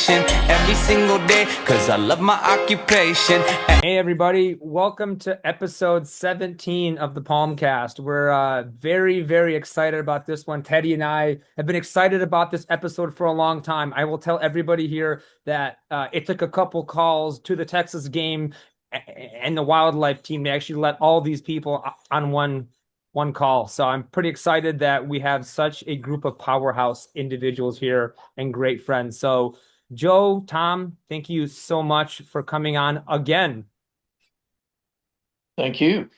motivation every single day, cause I love my occupation. Hey everybody, welcome to episode 17 of the Palmcast. We're very, very excited about this one. Teddy and I have been excited about this episode for a long time. I will tell everybody here that it took a couple calls to the Texas game and the wildlife team to actually let all these people on one call. So I'm pretty excited that we have such a group of powerhouse individuals here and great friends. So Joe, Tom, thank you so much for coming on again. Thank you.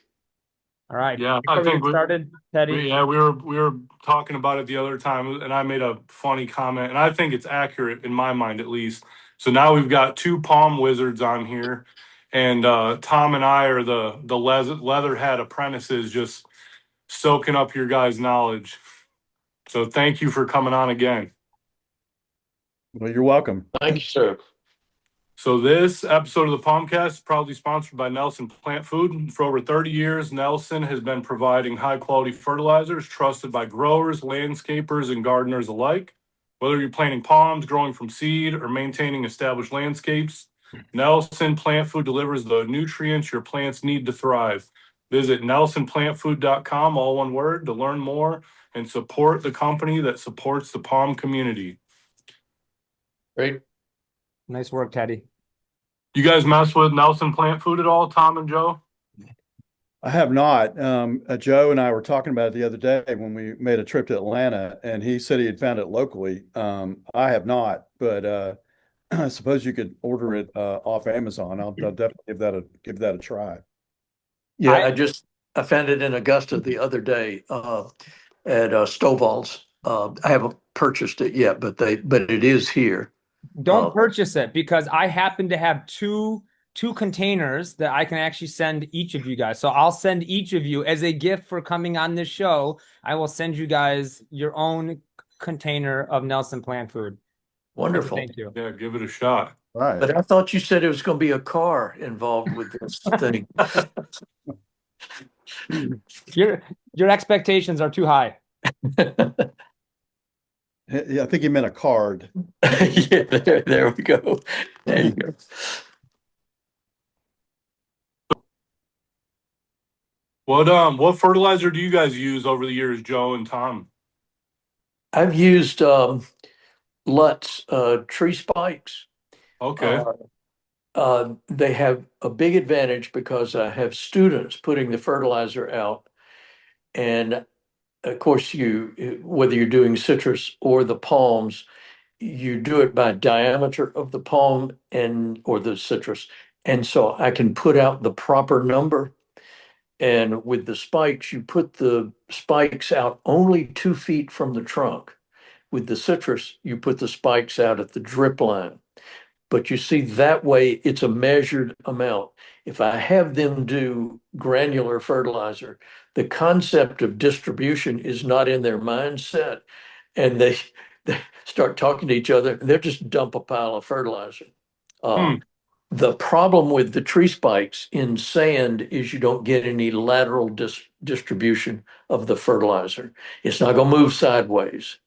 All right. Yeah, Before I we think get started, Teddy. we were talking about it the other time, and I made a funny comment, and I think it's accurate in my mind at least. So now we've got two palm wizards on here, and Tom and I are the leather hat apprentices, just soaking up your guys' knowledge. So thank you for coming on again. Well, you're welcome. Thank you, sir. So this episode of the Palmcast is proudly sponsored by Nelson Plant Food. For over 30 years, Nelson has been providing high-quality fertilizers trusted by growers, landscapers, and gardeners alike. Whether you're planting palms, growing from seed, or maintaining established landscapes, Nelson Plant Food delivers the nutrients your plants need to thrive. Visit nelsonplantfood.com, all one word, to learn more and support the company that supports the palm community. Great. Nice work, Teddy. You guys mess with Nelson Plant Food at all, Tom and Joe? I have not. Joe and I were talking about it the other day when we made a trip to Atlanta, and he said he had found it locally. I have not, but I suppose you could order it off Amazon. I'll definitely give that a try. Yeah, I found it in Augusta the other day at Stovall's. I haven't purchased it yet, but it is here. Don't purchase it because I happen to have two containers that I can actually send each of you guys. So I'll send each of you as a gift for coming on this show. I will send you guys your own container of Nelson Plant Food. Wonderful. Thank you. Yeah, give it a shot. Right. But I thought you said it was going to be a car involved with this thing. Your expectations are too high. Yeah, I think he meant a card. Yeah, there we go. There you go. What fertilizer do you guys use over the years, Joe and Tom? I've used Lutz tree spikes. Okay. They have a big advantage because I have students putting the fertilizer out, and of course, whether you're doing citrus or the palms, you do it by diameter of the palm or the citrus, and so I can put out the proper number. And with the spikes, you put the spikes out only 2 feet from the trunk. With the citrus, you put the spikes out at the drip line. But you see, that way it's a measured amount. If I have them do granular fertilizer, the concept of distribution is not in their mindset. And they start talking to each other, and they'll just dump a pile of fertilizer. The problem with the tree spikes in sand is you don't get any lateral distribution of the fertilizer. It's not going to move sideways,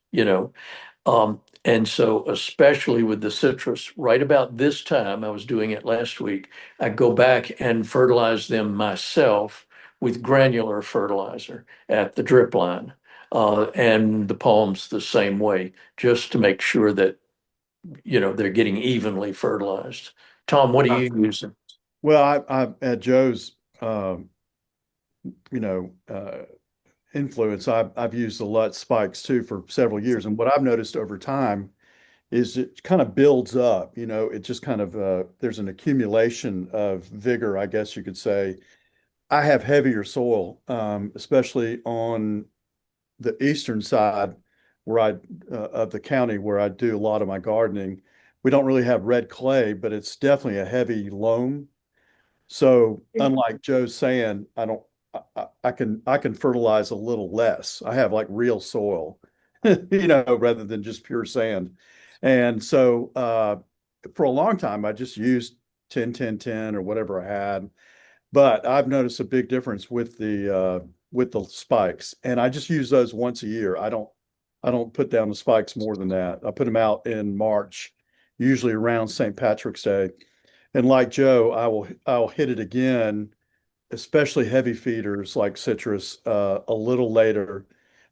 and so, especially with the citrus, right about this time, I was doing it last week, I go back and fertilize them myself with granular fertilizer at the drip line, and the palms the same way, just to make sure that, they're getting evenly fertilized. Tom, what are you using? Well, I at Joe's, influence, I've used the Lutz spikes too for several years, and what I've noticed over time is it kind of builds up. It just kind of there's an accumulation of vigor, I guess you could say. I have heavier soil, especially on the eastern side of the county where I do a lot of my gardening. We don't really have red clay, but it's definitely a heavy loam. So unlike Joe's saying, I can fertilize a little less. I have like real soil, rather than just pure sand. And so for a long time, I just used 10, 10, 10 or whatever I had. But I've noticed a big difference with the spikes, and I just use those once a year. I don't put down the spikes more than that. I put them out in March, usually around St. Patrick's Day. And like Joe, I'll hit it again, especially heavy feeders like citrus, a little later.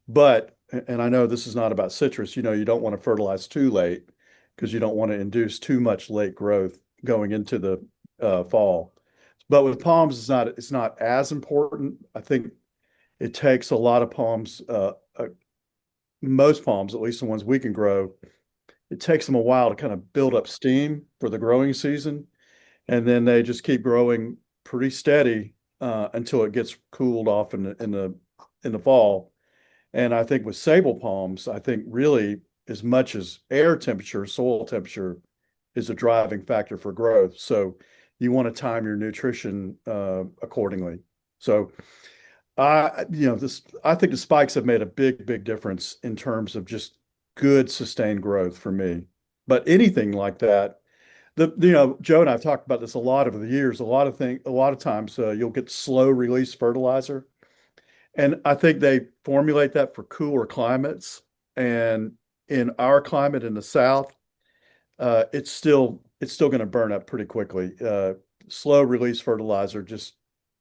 But, and I know this is not about citrus, you don't want to fertilize too late because you don't want to induce too much late growth going into the fall. But with palms, it's not as important. I think it takes a lot of palms, most palms, at least the ones we can grow, it takes them a while to kind of build up steam for the growing season, and then they just keep growing pretty steady until it gets cooled off in the fall. And I think with sable palms, I think really as much as air temperature, soil temperature is a driving factor for growth. So you want to time your nutrition accordingly. So I think the spikes have made a big, big difference in terms of just good sustained growth for me. But anything like that, Joe and I've talked about this a lot over the years. A lot of times you'll get slow release fertilizer, and I think they formulate that for cooler climates. And in our climate in the South, it's still going to burn up pretty quickly. Slow release fertilizer, just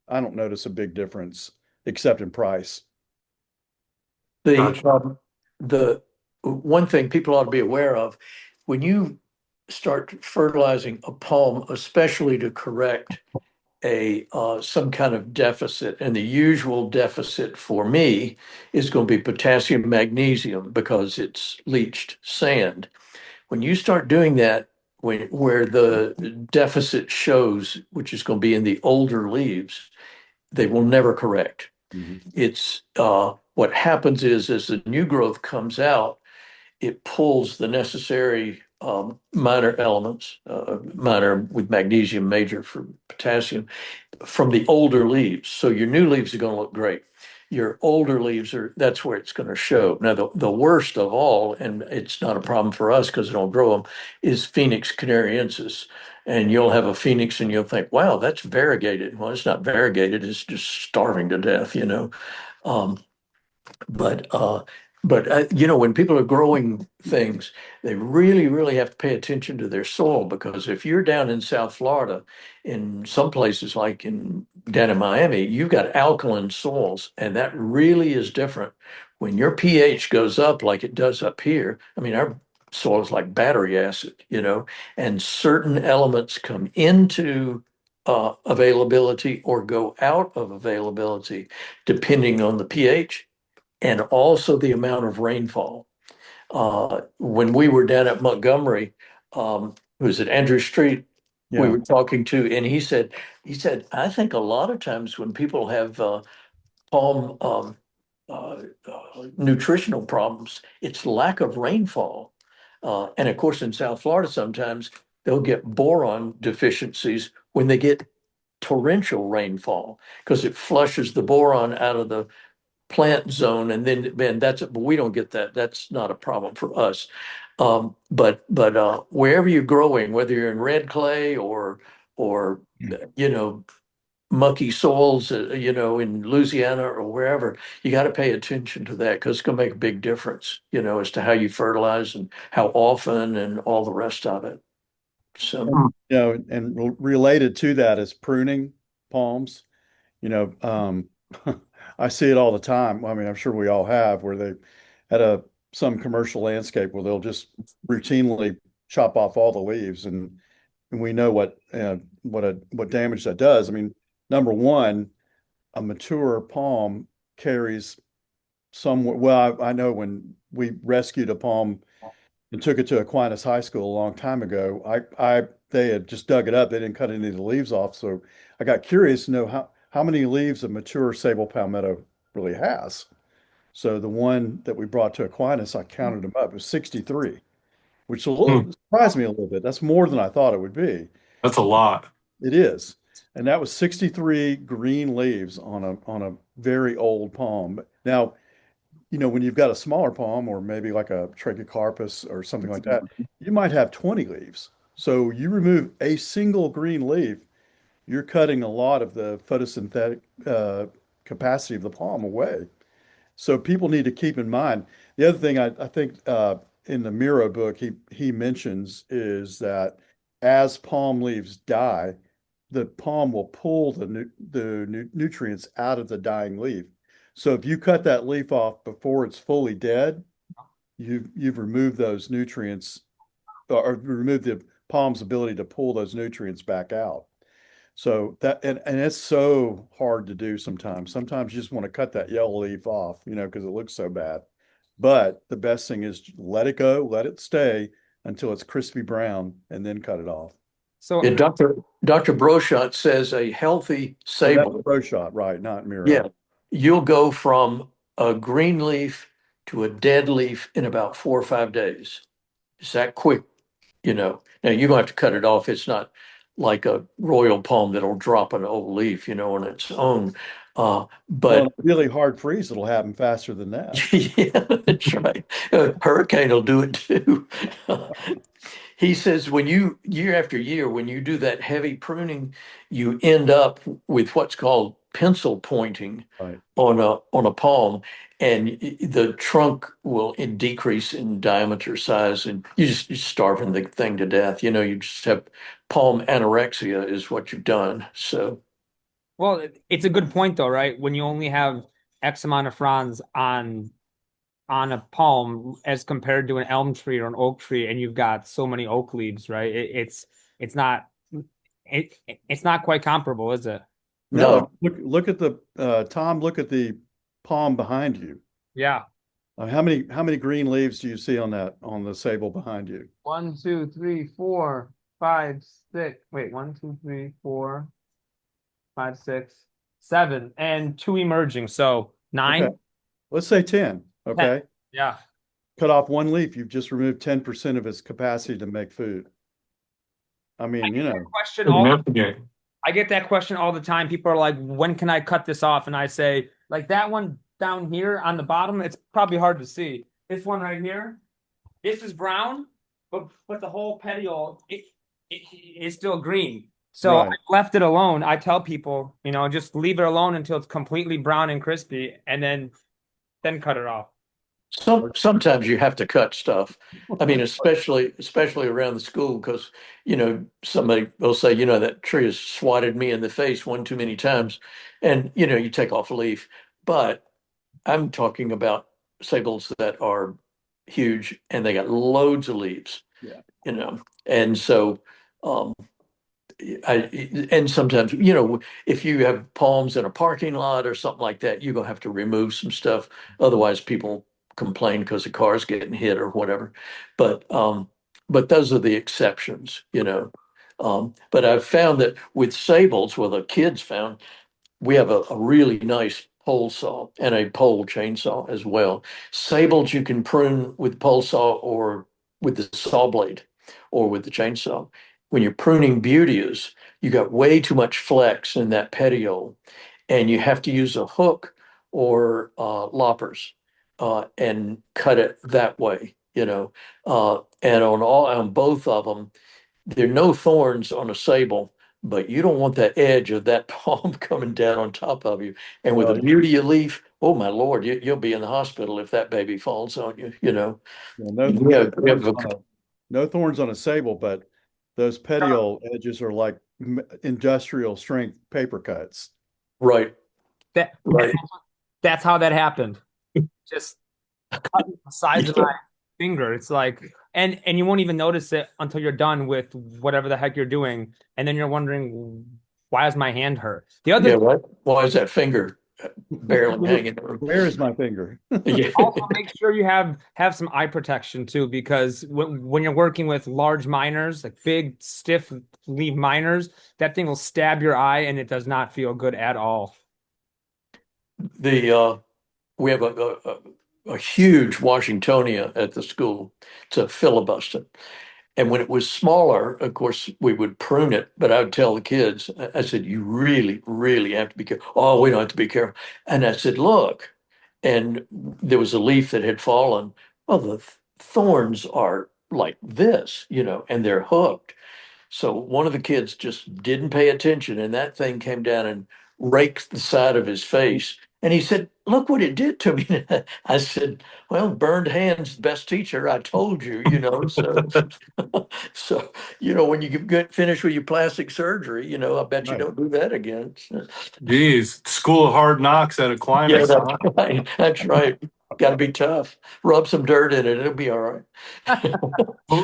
I don't notice a big difference except in price. The Gotcha. the one thing people ought to be aware of when you start fertilizing a palm, especially to correct a some kind of deficit, and the usual deficit for me is going to be potassium magnesium because it's leached sand. When you start doing that, where the deficit shows, which is going to be in the older leaves, they will never correct. It's what happens is as the new growth comes out, it pulls the necessary minor elements, minor with magnesium, major for potassium, from the older leaves. So your new leaves are going to look great. Your older leaves that's where it's going to show. Now, the worst of all, and it's not a problem for us because we don't grow them, is Phoenix canariensis. And you'll have a Phoenix and you'll think, wow, that's variegated. Well, it's not variegated, it's just starving to death. Um, but when people are growing things, they really, really have to pay attention to their soil because if you're down in South Florida, in some places like down in Miami, you've got alkaline soils, and that really is different. When your pH goes up like it does up here, I mean, our soil is like battery acid, and certain elements come into availability or go out of availability depending on the pH and also the amount of rainfall. When we were down at Montgomery, was it Andrew Street? We Yeah. were talking to, and he said, I think a lot of times when people have palm nutritional problems, it's lack of rainfall. And of course, in South Florida, sometimes they'll get boron deficiencies when they get torrential rainfall because it flushes the boron out of the plant zone, and then but we don't get that. That's not a problem for us. But wherever you're growing, whether you're in red clay or mucky soils, in Louisiana or wherever, you got to pay attention to that because it's going to make a big difference, as to how you fertilize and how often and all the rest of it. So, Related to that is pruning palms. You know, I see it all the time. I mean, I'm sure we all have, where they at some commercial landscape where they'll just routinely chop off all the leaves, and we know what damage that does. I mean, number one, a mature palm carries somewhere. Well, I know when we rescued a palm and took it to Aquinas High School a long time ago, they had just dug it up. They didn't cut any of the leaves off. So I got curious to know how many leaves a mature sable palmetto really has. So the one that we brought to Aquinas, I counted them up. It was 63, which surprised me a little bit. That's more than I thought it would be. That's a lot. It is. And that was 63 green leaves on a very old palm. Now, when you've got a smaller palm or maybe like a Trachycarpus or something like that, you might have 20 leaves. So you remove a single green leaf, you're cutting a lot of the photosynthetic capacity of the palm away. So people need to keep in mind. The other thing I think in the Miro book he mentions is that as palm leaves die, the palm will pull the nutrients out of the dying leaf. So if you cut that leaf off before it's fully dead, you've removed those nutrients or removed the palm's ability to pull those nutrients back out. So that and it's so hard to do sometimes. Sometimes you just want to cut that yellow leaf off, because it looks so bad. But the best thing is let it go, let it stay until it's crispy brown, and then cut it off. So And Dr. Broshot says a healthy So that's sable, pro shot, right? Not Miro. yeah, you'll go from a green leaf to a dead leaf in about 4 or 5 days. It's that quick, Now you're gonna have to cut it off. It's not like a royal palm that'll drop an old leaf, on its own. Well, But in a really hard freeze, it'll happen faster than that. yeah, that's right. A hurricane will do it too. He says when you year after year, when you do that heavy pruning, you end up with what's called pencil pointing Right. on a palm, and the trunk will decrease in diameter size, and you're starving the thing to death. You just have palm anorexia is what you've done. So well, it's a good point though, right? When you only have X amount of fronds on a palm as compared to an elm tree or an oak tree, and you've got so many oak leaves, right? It's not it's not quite comparable, is it? no, Look at the Tom, look at the palm behind you. Yeah. How many green leaves do you see on the sable behind you? 1, 2, 3, 4, 5, 6. Wait, 1, 2, 3, 4, 5, 6, 7, and 2 emerging. So 9. Okay. Let's say 10. 10. Okay. Yeah. Cut off one leaf, you've just removed 10% of its capacity to make food. I mean, I get that question all the time. People are like, when can I cut this off? And I say, like that one down here on the bottom, it's probably hard to see. This one right here, this is brown, but the whole petiole it is still green. So Right. I left it alone. I tell people, just leave it alone until it's completely brown and crispy, and then cut it off. sometimes you have to cut stuff. I mean, especially around the school, because somebody will say, that tree has swatted me in the face one too many times, and you take off a leaf. But I'm talking about sables that are huge and they got loads of leaves. Yeah. And so and sometimes, if you have palms in a parking lot or something like that, you're gonna have to remove some stuff. Otherwise, people complain because the car's getting hit or whatever. But those are the exceptions. But I've found that with sables, well, the kids found we have a really nice pole saw and a pole chainsaw as well. Sables you can prune with pole saw or with the saw blade or with the chainsaw. When you're pruning buteas, you got way too much flex in that petiole, and you have to use a hook or loppers and cut it that way. And on both of them, there are no thorns on a sable, but you don't want that edge of that palm coming down on top of you. And with a Well, beauty leaf, oh my Lord, you'll be in the hospital if that baby falls on you. no, Yeah, we have no thorns on a sable, but those petiole edges are like industrial strength paper cuts. right, That right. that's how that happened. Just cutting the size of my finger. It's like, and you won't even notice it until you're done with whatever the heck you're doing, and then you're wondering, why is my hand hurt? The other Yeah, right. Why is that finger barely hanging there? Where is my finger? Yeah. also make sure you have some eye protection too, because when you're working with large miners, like big stiff leaf miners, that thing will stab your eye, and it does not feel good at all. We have a huge Washingtonia at the school. It's a filibuster. And when it was smaller, of course, we would prune it, but I would tell the kids, I said, you really, really have to be careful. Oh, we don't have to be careful. And I said, look, and there was a leaf that had fallen. Well, the thorns are like this, and they're hooked. So one of the kids just didn't pay attention, and that thing came down and raked the side of his face. And he said, look what it did to me. I said, well, burned hands, best teacher, I told you, so, so, when you get finished with your plastic surgery, I bet you Right. don't do that again. Geez, School of Hard Knocks at Yeah, Aquinas, that's huh? right. That's right. Got to be tough. Rub some dirt in it. It'll be all right.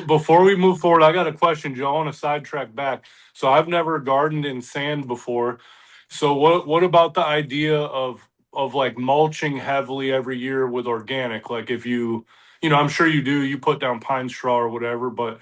Before we move forward, I got a question, Joe. I want to sidetrack back. So I've never gardened in sand before. So what about the idea of like mulching heavily every year with organic? Like if I'm sure you do, you put down pine straw or whatever, but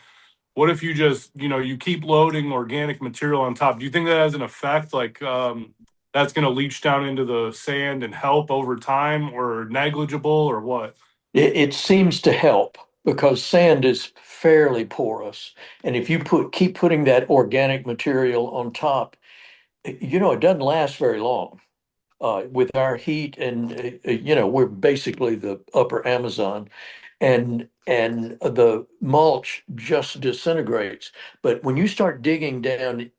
what if you just, you keep loading organic material on top? Do you think that has an effect? Like that's going to leach down into the sand and help over time, or negligible, or what? It seems to help because sand is fairly porous. And if you keep putting that organic material on top, it doesn't last very long. With our heat and we're basically the upper Amazon, and the mulch just disintegrates. But when you start digging down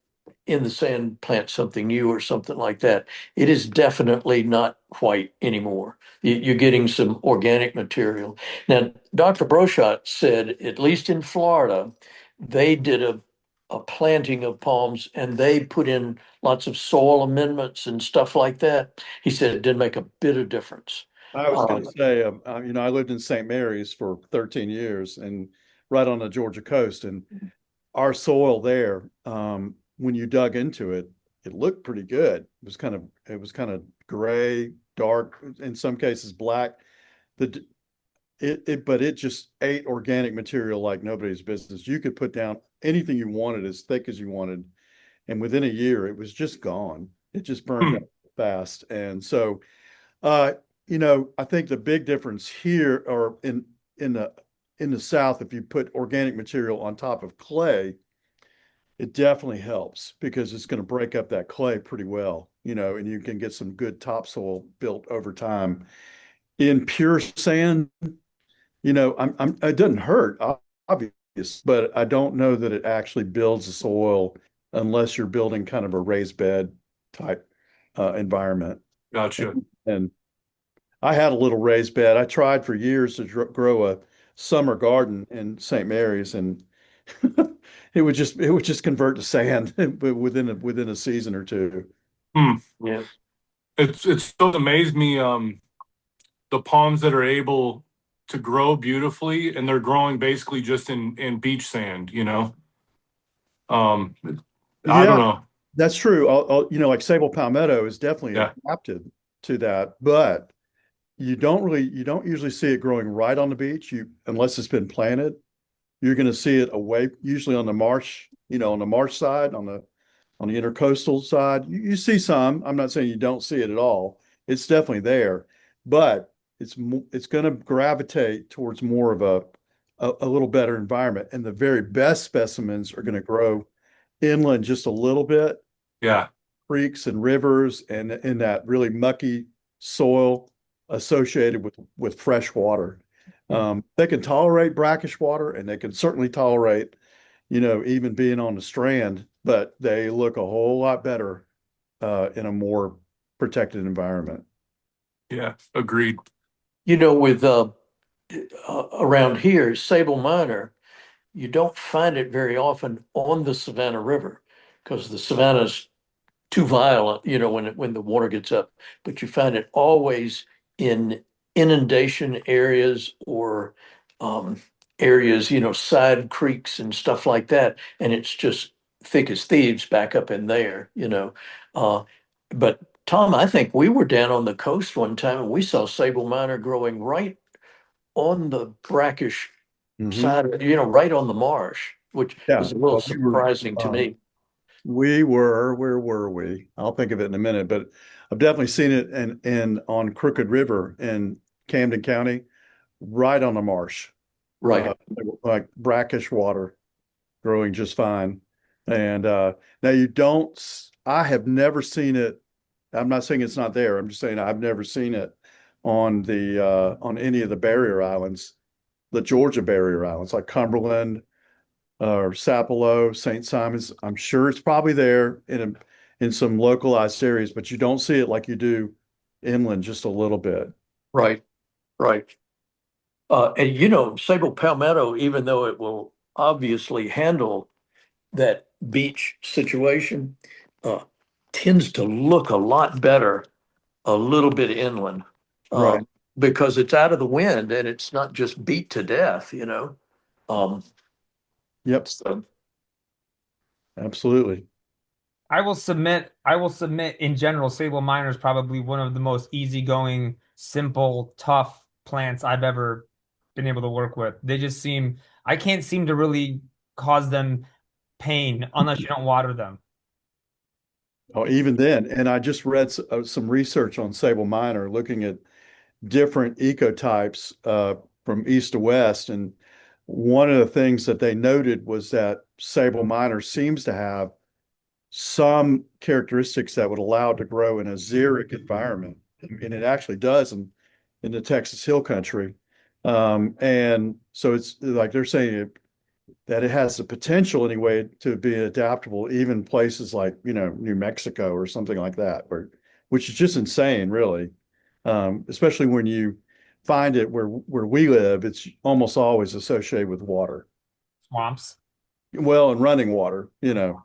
in the sand, plant something new or something like that, it is definitely not white anymore. You're getting some organic material. Now, Dr. Broshot said, at least in Florida, they did a planting of palms and they put in lots of soil amendments and stuff like that. He said it didn't make a bit of difference. I was going to say, I lived in St. Mary's for 13 years and right on the Georgia coast, and our soil there, when you dug into it, it looked pretty good. It was kind of gray, dark, in some cases black. The but it just ate organic material like nobody's business. You could put down anything you wanted as thick as you wanted, and within a year it was just gone. It just burned Hmm. up fast. And so uh, I think the big difference here or in the in the South, if you put organic material on top of clay, it definitely helps because it's going to break up that clay pretty well, and you can get some good topsoil built over time. In pure sand, it doesn't hurt, obvious, but I don't know that it actually builds the soil unless you're building kind of a raised bed type environment. Gotcha. And I had a little raised bed. I tried for years to grow a summer garden in St. Mary's, and it would just convert to sand within a season or two. Hmm. Yeah. It's still amazed me the palms that are able to grow beautifully, and they're growing basically just in beach sand. Um I don't Yeah, know. that's true. Like Sabal palmetto is definitely Yeah. adapted to that, but you don't usually see it growing right on the beach. Unless it's been planted, you're going to see it away, usually on the marsh, on the marsh side, on the intercoastal side. You see some. I'm not saying you don't see it at all. It's definitely there, but it's going to gravitate towards more of a little better environment. And the very best specimens are going to grow inland just a little bit, Yeah. creeks and rivers, and in that really mucky soil associated with fresh water. They can tolerate brackish water, and they can certainly tolerate, even being on the strand, but they look a whole lot better in a more protected environment. Yeah. Agreed. With around here, Sable Minor, you don't find it very often on the Savannah River because the Savannah's too violent, when the water gets up. But you find it always in inundation areas or areas, side creeks and stuff like that. And it's just thick as thieves back up in there. Uh, but Tom, I think we were down on the coast one time and we saw sable miner growing right on the brackish Mhm. side, right on the marsh, which Yeah. was a little Well, surprising to me. where were we? I'll think of it in a minute, but I've definitely seen it in on Crooked River in Camden County, right on the marsh, Right. like brackish water, growing just fine. And now you don't, I have never seen it. I'm not saying it's not there. I'm just saying I've never seen it on any of the barrier islands, the Georgia barrier islands, like Cumberland or Sapelo, St. Simon's. I'm sure it's probably there in some localized areas, but you don't see it like you do inland just a little bit. Right, right. And Sabal palmetto, even though it will obviously handle that beach situation, uh, tends to look a lot better a little bit inland, uh, Right. because it's out of the wind and it's not just beat to death. Um, Yep. so Absolutely. I will submit in general, Sable Minor is probably one of the most easygoing, simple, tough plants I've ever been able to work with. I can't seem to really cause them pain unless you don't water them. Oh, even then, and I just read some research on sable minor, looking at different ecotypes from east to west, and one of the things that they noted was that sable minor seems to have some characteristics that would allow it to grow in a xeric environment, and it actually does in the Texas Hill Country. And so it's like they're saying that it has the potential anyway to be adaptable, even places like, New Mexico or something like that, which is just insane, really. Especially when you find it where we live, it's almost always associated with water. Swamps. Well, and running water. But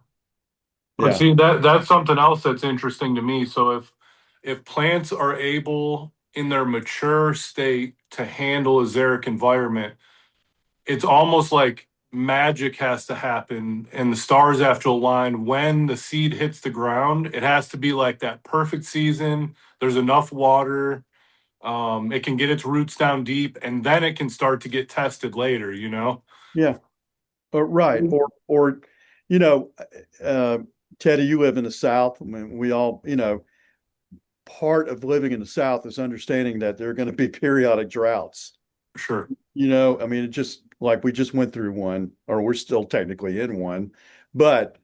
Yeah. see, that's something else that's interesting to me. So if plants are able in their mature state to handle a xeric environment, it's almost like magic has to happen and the stars have to align when the seed hits the ground. It has to be like that perfect season. There's enough water. It can get its roots down deep, and then it can start to get tested later, you know? Yeah. Right. Or, you know, uh, Teddy, you live in the South. I mean, we all, part of living in the South is understanding that there are going to be periodic droughts. Sure. I mean, it just like we just went through one, or we're still technically in one, but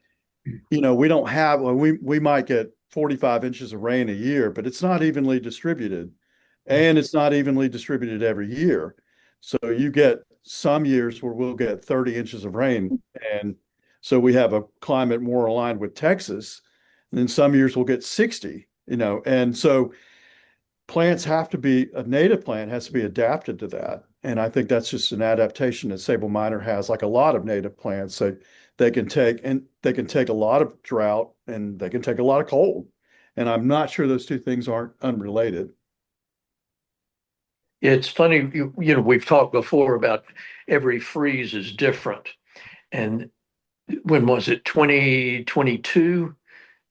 we don't have, well, we might get 45 inches of rain a year, but it's not evenly distributed, and it's not evenly distributed every year. So you get some years where we'll get 30 inches of rain, and so we have a climate more aligned with Texas. And then some years we'll get 60, and so a native plant has to be adapted to that. And I think that's just an adaptation that Sable Minor has, like a lot of native plants. So they can take a lot of drought and they can take a lot of cold. And I'm not sure those two things aren't unrelated. it's funny, we've talked before about every freeze is different. And when was it, 2022?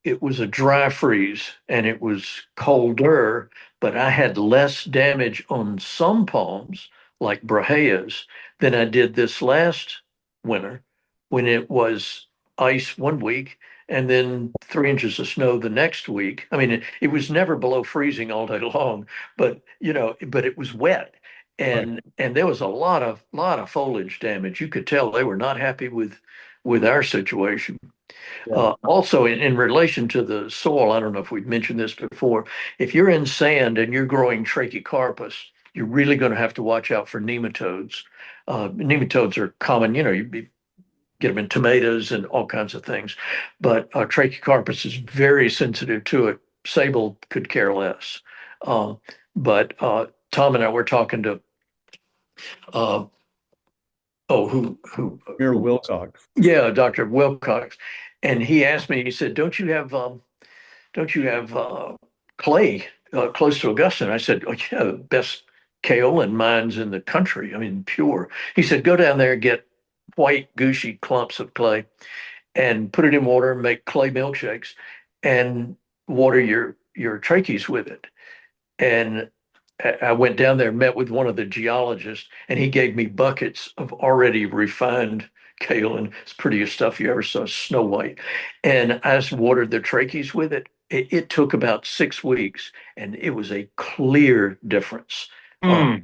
It was a dry freeze and it was colder, but I had less damage on some palms, like Braheas, than I did this last winter when it was ice one week and then 3 inches of snow the next week. I mean, it was never below freezing all day long, but it was wet. Right. And there was a lot of foliage damage. You could tell they were not happy with our situation. Yeah. Also, in relation to the soil, I don't know if we've mentioned this before. If you're in sand and you're growing Trachycarpus, you're really going to have to watch out for nematodes. Nematodes are common, get them in tomatoes and all kinds of things. But Trachycarpus is very sensitive to it. Sable could care less. Uh, but Tom and I were talking to, uh, oh, Mira Wilcox. yeah, Dr. Wilcox, and he asked me. He said, "Don't you have clay close to Augusta?" And I said, "Oh yeah, the best kaolin mines in the country. I mean, pure." He said, "Go down there and get white, gushy clumps of clay and put it in water and make clay milkshakes and water your trachees with it." And I went down there, met with one of the geologists, and he gave me buckets of already refined kaolin. It's prettiest stuff you ever saw, snow white. And I just watered the trachees with it. It took about 6 weeks, and it was a clear difference. Uh, Hmm.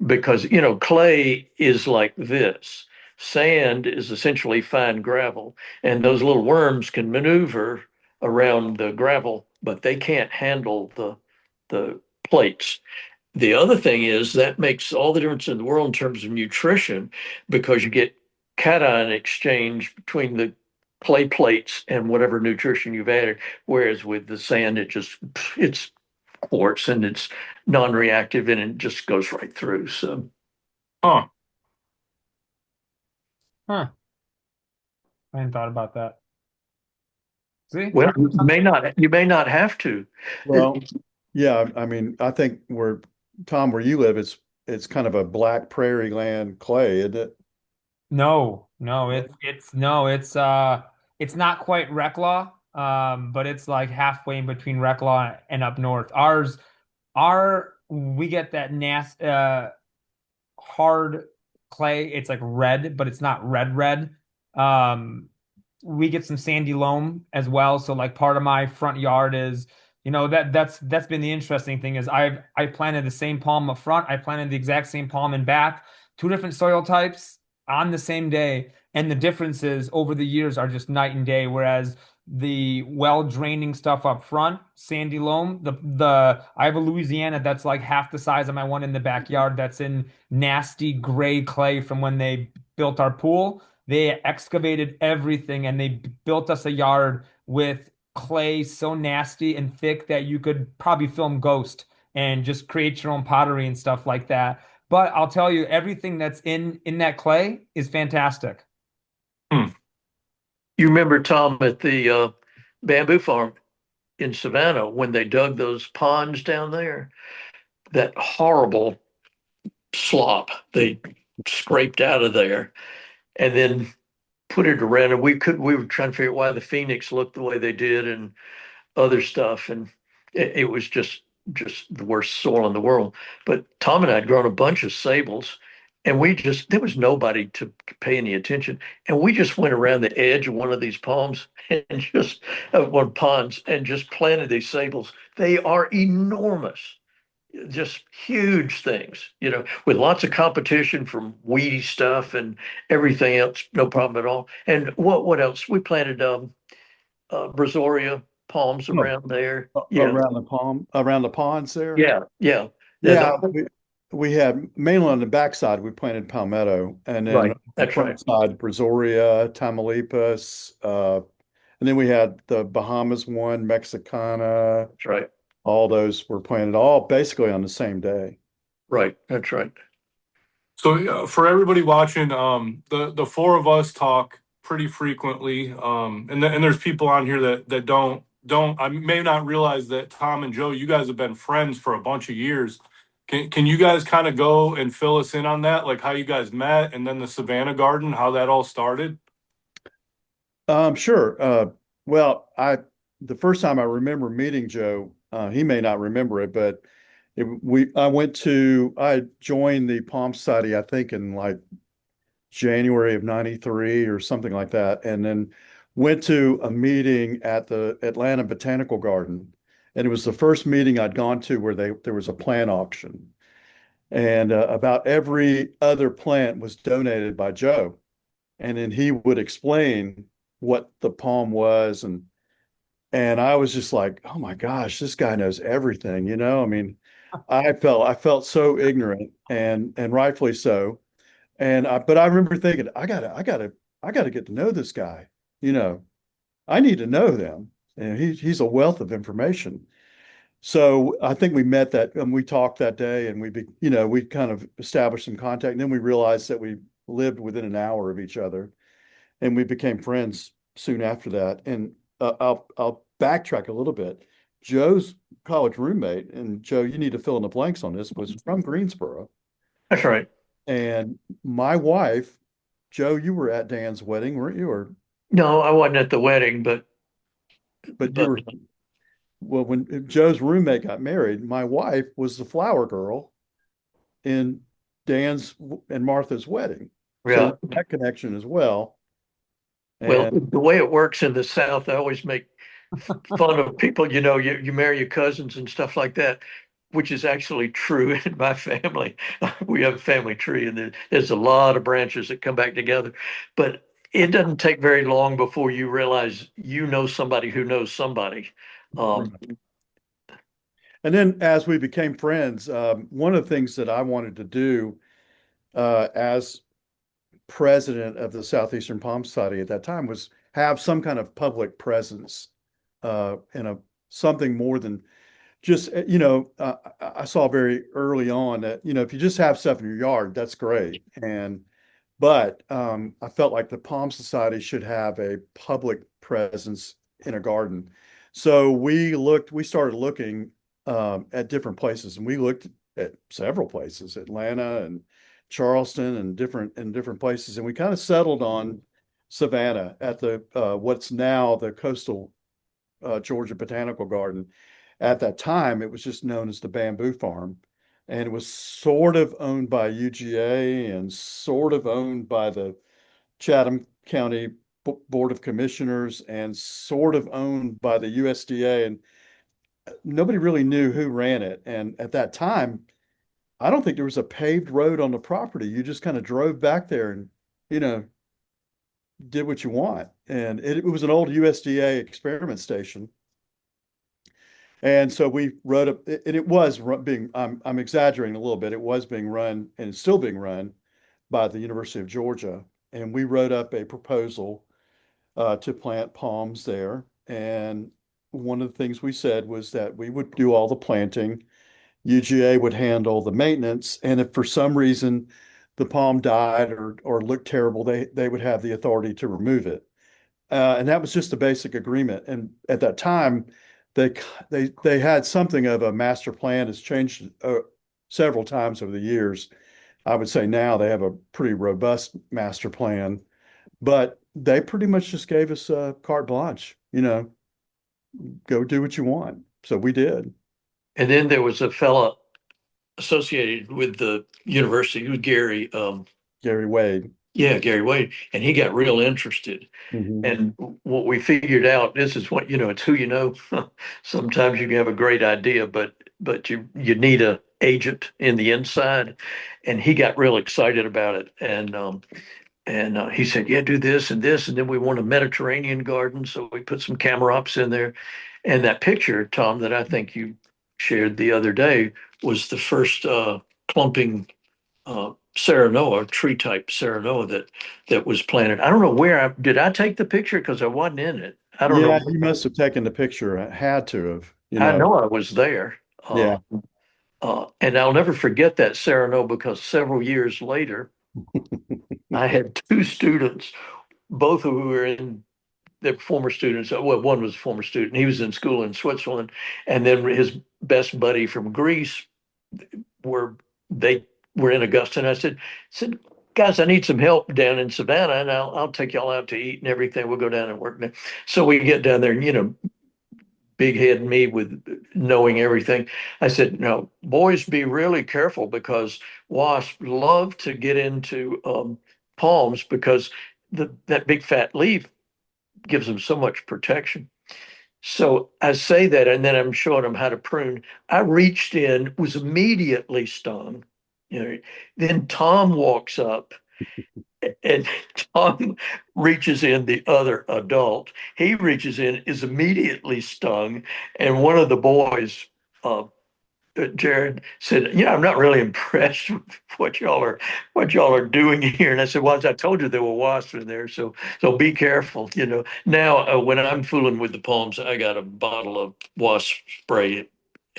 because, clay is like this. Sand is essentially fine gravel, and those little worms can maneuver around the gravel, but they can't handle the plates. The other thing is that makes all the difference in the world in terms of nutrition because you get cation exchange between the play plates and whatever nutrition you've added. Whereas with the sand, it's quartz and it's non-reactive and it just goes right through. So, Huh. Huh. I hadn't thought about that. See? well, you may not have to. Well, yeah, I mean, I think Tom, where you live, it's kind of a black prairie land clay, isn't it? No, it's not quite Reclaw, but it's like halfway in between Reclaw and up north. We get that nasty hard clay. It's like red, but it's not red. Um, we get some sandy loam as well. So like part of my front yard is, that's been the interesting thing is I planted the same palm up front. I planted the exact same palm in back, two different soil types on the same day. And the differences over the years are just night and day. Whereas the well draining stuff up front, sandy loam, the I have a Louisiana that's like half the size of my one in the backyard that's in nasty gray clay from when they built our pool. They excavated everything and they built us a yard with clay so nasty and thick that you could probably film Ghost and just create your own pottery and stuff like that. But I'll tell you, everything that's in that clay is fantastic. Hmm. You remember, Tom, at the bamboo farm in Savannah when they dug those ponds down there? That horrible slop they scraped out of there and then put it around. And we were trying to figure out why the Phoenix looked the way they did and other stuff. And it was just the worst soil in the world. But Tom and I had grown a bunch of sables, and there was nobody to pay any attention. And we just went around the edge of one of these palms and just one ponds and just planted these sables. They are enormous, just huge things, with lots of competition from weedy stuff and everything else, no problem at all. And what else? We planted Brazoria palms Oh, around there. around the ponds there. Yeah, yeah. Yeah, we had mainly on the backside we planted palmetto, and then Right. on the That's right. front side Brazoria, Tamaulipas, and then we had the Bahamas one, Mexicana. That's right. All those were planted all basically on the same day. Right. That's right. So for everybody watching, the four of us talk pretty frequently, and there's people on here that don't. I may not realize that Tom and Joe, you guys have been friends for a bunch of years. Can you guys kind of go and fill us in on that, like how you guys met, and then the Savannah Garden, how that all started? Sure. Well, the first time I remember meeting Joe, he may not remember it, but I joined the Palm Society, I think in like January of '93 or something like that, and then went to a meeting at the Atlanta Botanical Garden, and it was the first meeting I'd gone to where there was a plant auction, and about every other plant was donated by Joe, and then he would explain what the palm was, and I was just like, oh my gosh, this guy knows everything, I mean, I felt so ignorant, and rightfully so. But I remember thinking, I gotta get to know this guy. You know, I need to know them. And he's a wealth of information. So I think we met that and we talked that day, and we kind of established some contact. And then we realized that we lived within an hour of each other, and we became friends soon after that. And I'll backtrack a little bit. Joe's college roommate, and Joe, you need to fill in the blanks on this, was from Greensboro. That's right. And my wife, Joe, you were at Dan's wedding, weren't you? No, I wasn't at the wedding, but You were, well, when Joe's roommate got married, my wife was the flower girl in Dan's and Martha's wedding. yeah. So that connection as well. Well, And the way it works in the South, I always make fun of people, you marry your cousins and stuff like that, which is actually true in my family. We have a family tree and there's a lot of branches that come back together. But it doesn't take very long before you realize you know somebody who knows somebody. Um, and then as we became friends, one of the things that I wanted to do as president of the Southeastern Palm Society at that time was have some kind of public presence in something more than just, I saw very early on that, if you just have stuff in your yard, that's great. But I felt like the Palm Society should have a public presence in a garden. So we started looking at different places, and we looked at several places, Atlanta and Charleston and different places, and we kind of settled on Savannah at the what's now the Coastal Georgia Botanical Garden. At that time, it was just known as the Bamboo Farm, and it was sort of owned by UGA and sort of owned by the Chatham County Board of Commissioners and sort of owned by the USDA. And nobody really knew who ran it. And at that time, I don't think there was a paved road on the property. You just kind of drove back there and, you know, did what you want. And it was an old USDA experiment station. And so we wrote up, and it was being, I'm exaggerating a little bit. It was being run and it's still being run by the University of Georgia. And we wrote up a proposal to plant palms there. And one of the things we said was that we would do all the planting. UGA would handle the maintenance. And if for some reason the palm died or looked terrible, they would have the authority to remove it. And that was just the basic agreement. And at that time, they had something of a master plan. It's changed several times over the years. I would say now they have a pretty robust master plan, but they pretty much just gave us carte blanche, go do what you want. So we did. And then there was a fella associated with the university, who was Gary. Gary Wade. Yeah, Gary Wade, and he got real interested. Mhm. And what we figured out, this is what, it's who you know. Sometimes you can have a great idea, but you need a agent in the inside. And he got real excited about it. And he said, yeah, do this and this. And then we want a Mediterranean garden. So we put some camera ops in there. And that picture, Tom, that I think you shared the other day was the first clumping Serenoa, tree type Serenoa that was planted. I don't know where did I take the picture because I wasn't in it. I don't Yeah, know. you must have taken the picture. I had to have, I know I was there. Yeah. And I'll never forget that Serenoa because several years later, I had two students, both who were in the former students. Well, one was a former student. He was in school in Switzerland, and then his best buddy from Greece they were in Augusta. And I said, guys, I need some help down in Savannah, and I'll take y'all out to eat and everything. We'll go down and work there. So we get down there, and big head me with knowing everything. I said, no, boys, be really careful because wasps love to get into palms because that big fat leaf gives them so much protection. So I say that, and then I'm showing them how to prune. I reached in, was immediately stung. Then Tom walks up, and Tom reaches in, the other adult. He reaches in, is immediately stung, and one of the boys, Jared, said, I'm not really impressed with what y'all are doing here. And I said, well, as I told you, there were wasps in there, so be careful. Now when I'm fooling with the palms, I got a bottle of wasp spray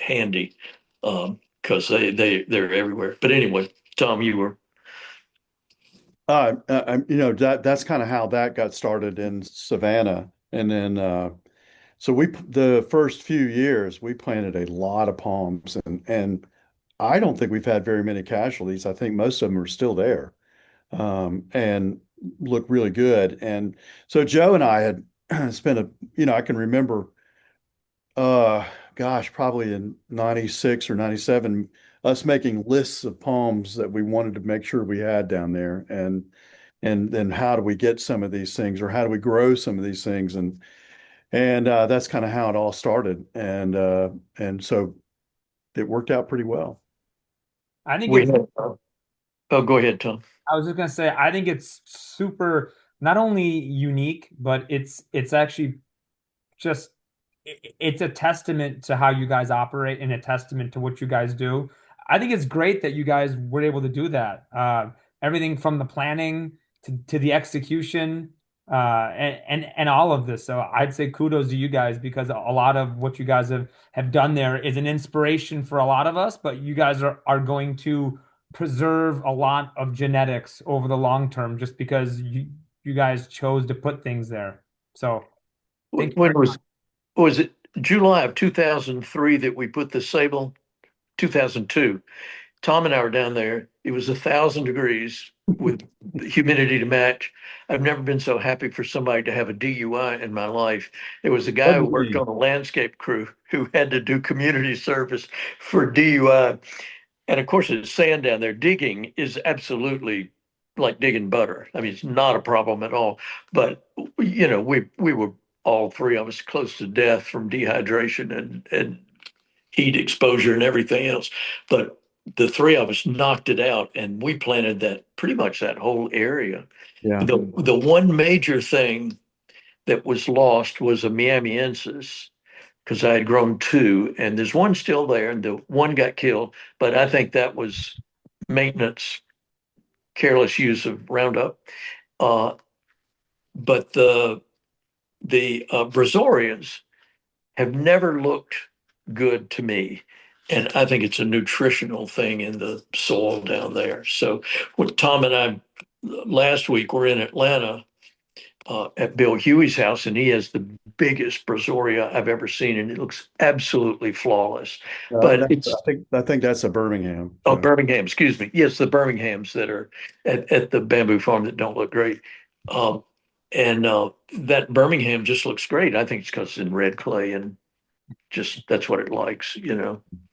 handy because they're everywhere. But anyway, Tom, you were. That's kind of how that got started in Savannah. And then, so the first few years, we planted a lot of palms and I don't think we've had very many casualties. I think most of them are still there, and look really good. And so Joe and I had spent I can remember, gosh, probably in 96 or 97, us making lists of palms that we wanted to make sure we had down there. And then how do we get some of these things or how do we grow some of these things? And that's kind of how it all started. And so it worked out pretty well. I think We it's, had, oh, go ahead, Tom. I was just gonna say, I think it's super, not only unique, but it's actually just it's a testament to how you guys operate and a testament to what you guys do. I think it's great that you guys were able to do that. Everything from the planning to the execution. and all of this. So I'd say kudos to you guys because a lot of what you guys have done there is an inspiration for a lot of us, but you guys are going to preserve a lot of genetics over the long term just because you guys chose to put things there. So thank you When very much. was it July of 2003 that we put the Sabal? 2002. Tom and I were down there. It was 1,000 degrees with humidity to match. I've never been so happy for somebody to have a DUI in my life. There was a guy who worked Agreed. on a landscape crew who had to do community service for DUI. And of course, it's sand down there. Digging is absolutely like digging butter. I mean, it's not a problem at all. But we were all three of us close to death from dehydration and heat exposure and everything else. But the three of us knocked it out, and we planted that pretty much that whole area. Yeah. The one major thing that was lost was a Miamiensis because I had grown two, and there's one still there, and the one got killed. But I think that was maintenance, careless use of Roundup. Uh, but the Brasorias have never looked good to me. And I think it's a nutritional thing in the soil down there. So when Tom and I last week were in Atlanta at Bill Huey's house, and he has the biggest brazoria I've ever seen, and it looks absolutely flawless. But it's I think that's a Birmingham. oh, So Birmingham, excuse me. Yes, the Birminghams that are at the bamboo farm that don't look great. Um, and that Birmingham just looks great. I think it's because it's in red clay and just that's what it likes.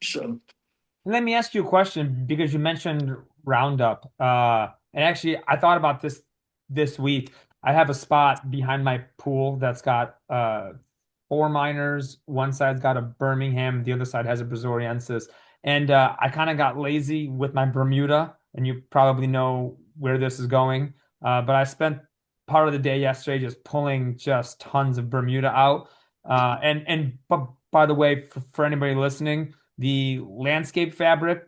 So Let me ask you a question because you mentioned Roundup. And actually, I thought about this week. I have a spot behind my pool that's got four miners. One side's got a Birmingham, the other side has a Brazoriensis. And I kind of got lazy with my Bermuda, and you probably know where this is going. But I spent part of the day yesterday just pulling just tons of Bermuda out. But by the way, for anybody listening, the landscape fabric,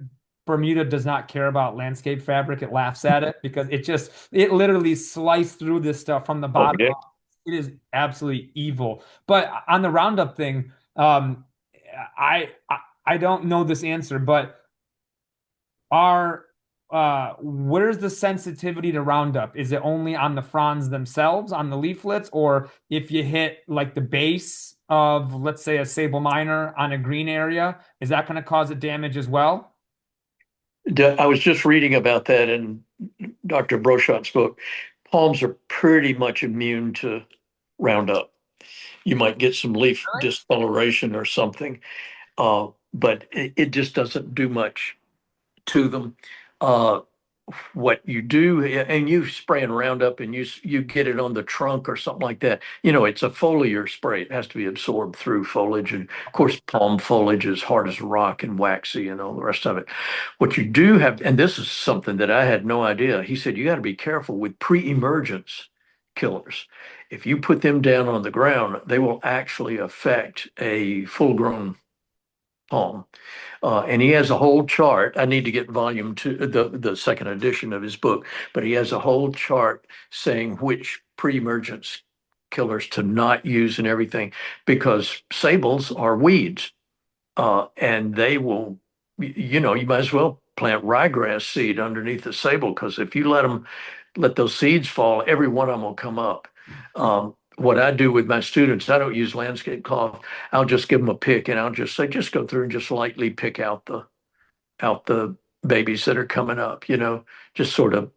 Bermuda does not care about landscape fabric. It laughs at it because it literally sliced through this stuff from the oh bottom yeah. up. It is absolutely evil. But on the Roundup thing, I don't know this answer, but are where's the sensitivity to Roundup? Is it only on the fronds themselves, on the leaflets, or if you hit like the base of, let's say, a sable miner on a green area, is that going to cause it damage as well? I was just reading about that in Dr. Broshot's book. Palms are pretty much immune to Roundup. You might get some leaf discoloration or something, but it just doesn't do much to them. Uh, what you do, and you spray and Roundup, and you get it on the trunk or something like that. It's a foliar spray. It has to be absorbed through foliage, and of course, palm foliage is hard as rock and waxy, and all the rest of it. What you do have, and this is something that I had no idea. He said you got to be careful with pre-emergence killers. If you put them down on the ground, they will actually affect a full-grown palm. And he has a whole chart. I need to get volume two, the second edition of his book, but he has a whole chart saying which pre-emergence killers to not use and everything, because sables are weeds, and they will, you might as well plant ryegrass seed underneath the sable, because if you let those seeds fall, every one of them will come up. What I do with my students, I don't use landscape cloth. I'll just give them a pick, and I'll just say, just go through and just lightly pick out the babies that are coming up, just sort of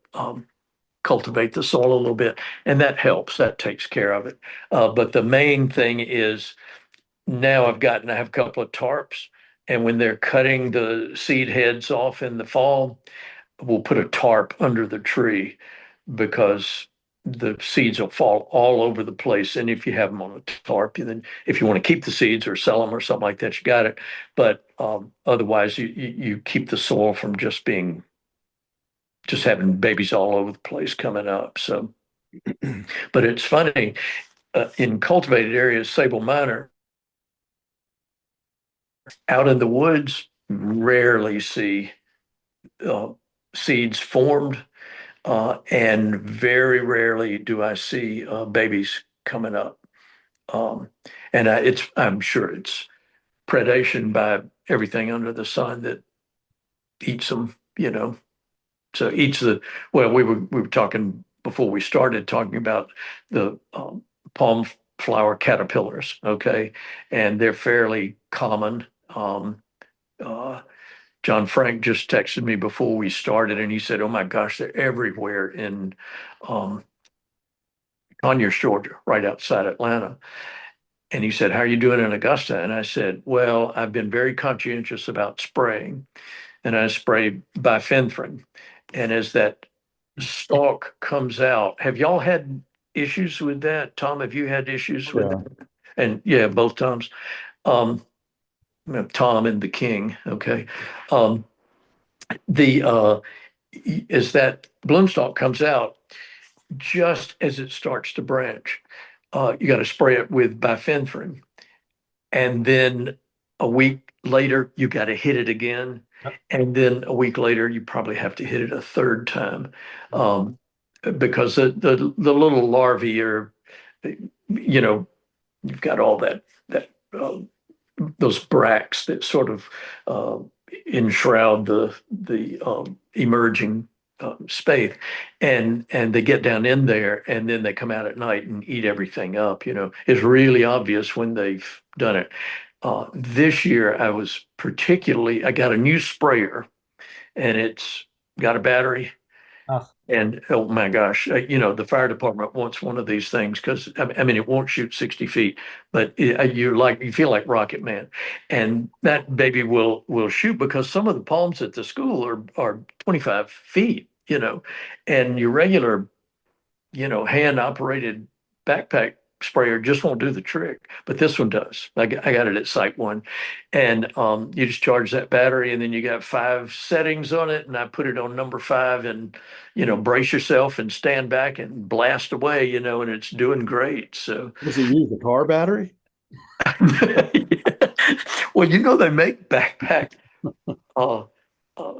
cultivate the soil a little bit. And that helps, that takes care of it. But the main thing is now I have a couple of tarps, and when they're cutting the seed heads off in the fall, we'll put a tarp under the tree because the seeds will fall all over the place. And if you have them on a tarp, then if you want to keep the seeds or sell them or something like that, you got it. But otherwise, you keep the soil from just having babies all over the place coming up. So, but it's funny, in cultivated areas, sable miner out in the woods rarely see uh, seeds formed. And very rarely do I see babies coming up. Um, and I'm sure it's predation by everything under the sun that eats them, So well, we were talking before we started talking about the palm flower caterpillars, okay? And they're fairly common. Uh, John Frank just texted me before we started, and he said, "Oh my gosh, they're everywhere in um, Conyers, Georgia, right outside Atlanta." And he said, "How are you doing in Augusta?" And I said, "Well, I've been very conscientious about spraying, and I spray bifenthrin. And as that stalk comes out, have y'all had issues with that? Tom, have you had issues with Yeah. that?" And yeah, both Toms. Um, Tom and the King. Okay. Um, the as that bloom stalk comes out, just as it starts to branch, you got to spray it with bifenthrin. And then a week later, you got to hit it again. Yep. And then a week later, you probably have to hit it a third time. Because the little larvae are, you've got all that those bracts that sort of uh, enshroud the emerging spathe, and they get down in there, and then they come out at night and eat everything up. It's really obvious when they've done it. This year, I got a new sprayer, and it's got a battery. Oh, And oh my gosh, the fire department wants one of these things because I mean it won't shoot 60 feet, but you feel like Rocket Man, and that baby will shoot because some of the palms at the school are 25 feet, and your regular hand operated backpack sprayer just won't do the trick, but this one does. I got it at Site One, and you just charge that battery, and then you got 5 settings on it, and I put it on number 5, and brace yourself and stand back and blast away, and it's doing great. So, Does it use the car battery? well, they make backpack uh, uh,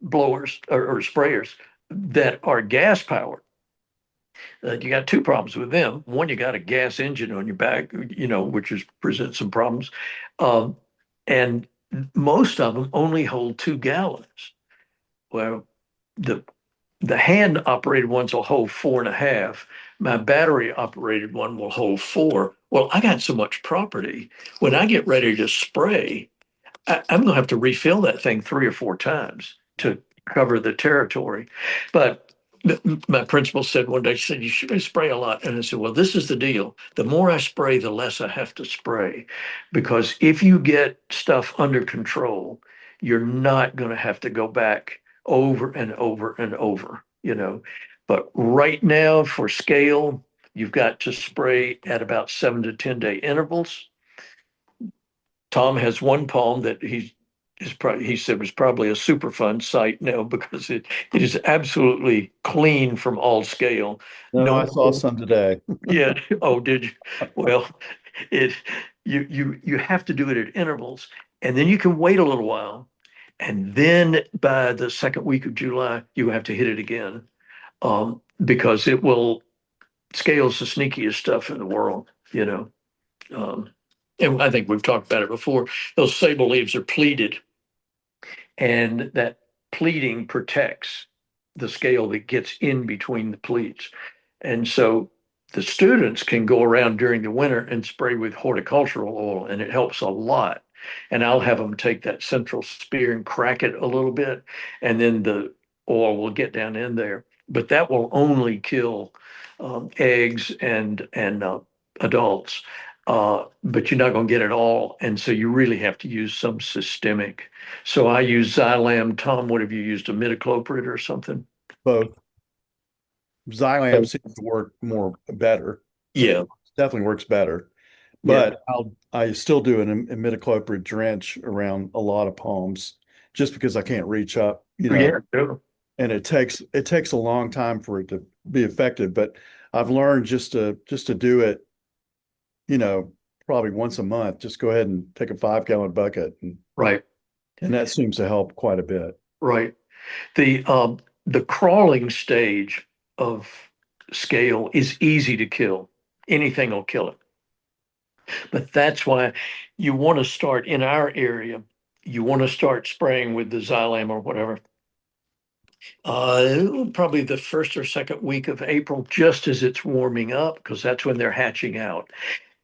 blowers or sprayers that are gas powered. You got two problems with them. One, you got a gas engine on your back, which presents some problems. Um, and most of them only hold 2 gallons. Well, the the hand operated ones will hold 4.5. My battery operated one will hold 4. Well, I got so much property. When I get ready to spray, I'm going to have to refill that thing 3 or 4 times to cover the territory. But my principal said one day, she said, "You should spray a lot." And I said, "Well, this is the deal. The more I spray, the less I have to spray. Because if you get stuff under control, you're not going to have to go back over and over and over. But right now, for scale, you've got to spray at about 7 to 10 day intervals. Tom has one palm that he said was probably a Superfund site now because it is absolutely clean from all scale. No, I saw some today. Yeah. Oh, did you? Well, it you have to do it at intervals, and then you can wait a little while, and then by the second week of July, you have to hit it again, because it will scale's the sneakiest stuff in the world. Um, and I think we've talked about it before. Those sable leaves are pleated, and that pleating protects the scale that gets in between the pleats. And so the students can go around during the winter and spray with horticultural oil, and it helps a lot. And I'll have them take that central spear and crack it a little bit, and then the oil will get down in there. But that will only kill eggs and adults. But you're not going to get it all. And so you really have to use some systemic. So I use Xylam. Tom, what have you used? Imidacloprid or something? Both. Xylam seems to work better. Yeah. Definitely works better. Yeah. But I still do an imidacloprid drench around a lot of palms just because I can't reach up, Yeah. Sure. and it takes a long time for it to be effective. But I've learned just to do it, probably once a month. Just go ahead and take a 5 gallon bucket, Right. and that seems to help quite a bit. Right. The the crawling stage of scale is easy to kill. Anything will kill it. But that's why you want to start in our area. You want to start spraying with the Xylem or whatever. Probably the first or second week of April, just as it's warming up, because that's when they're hatching out.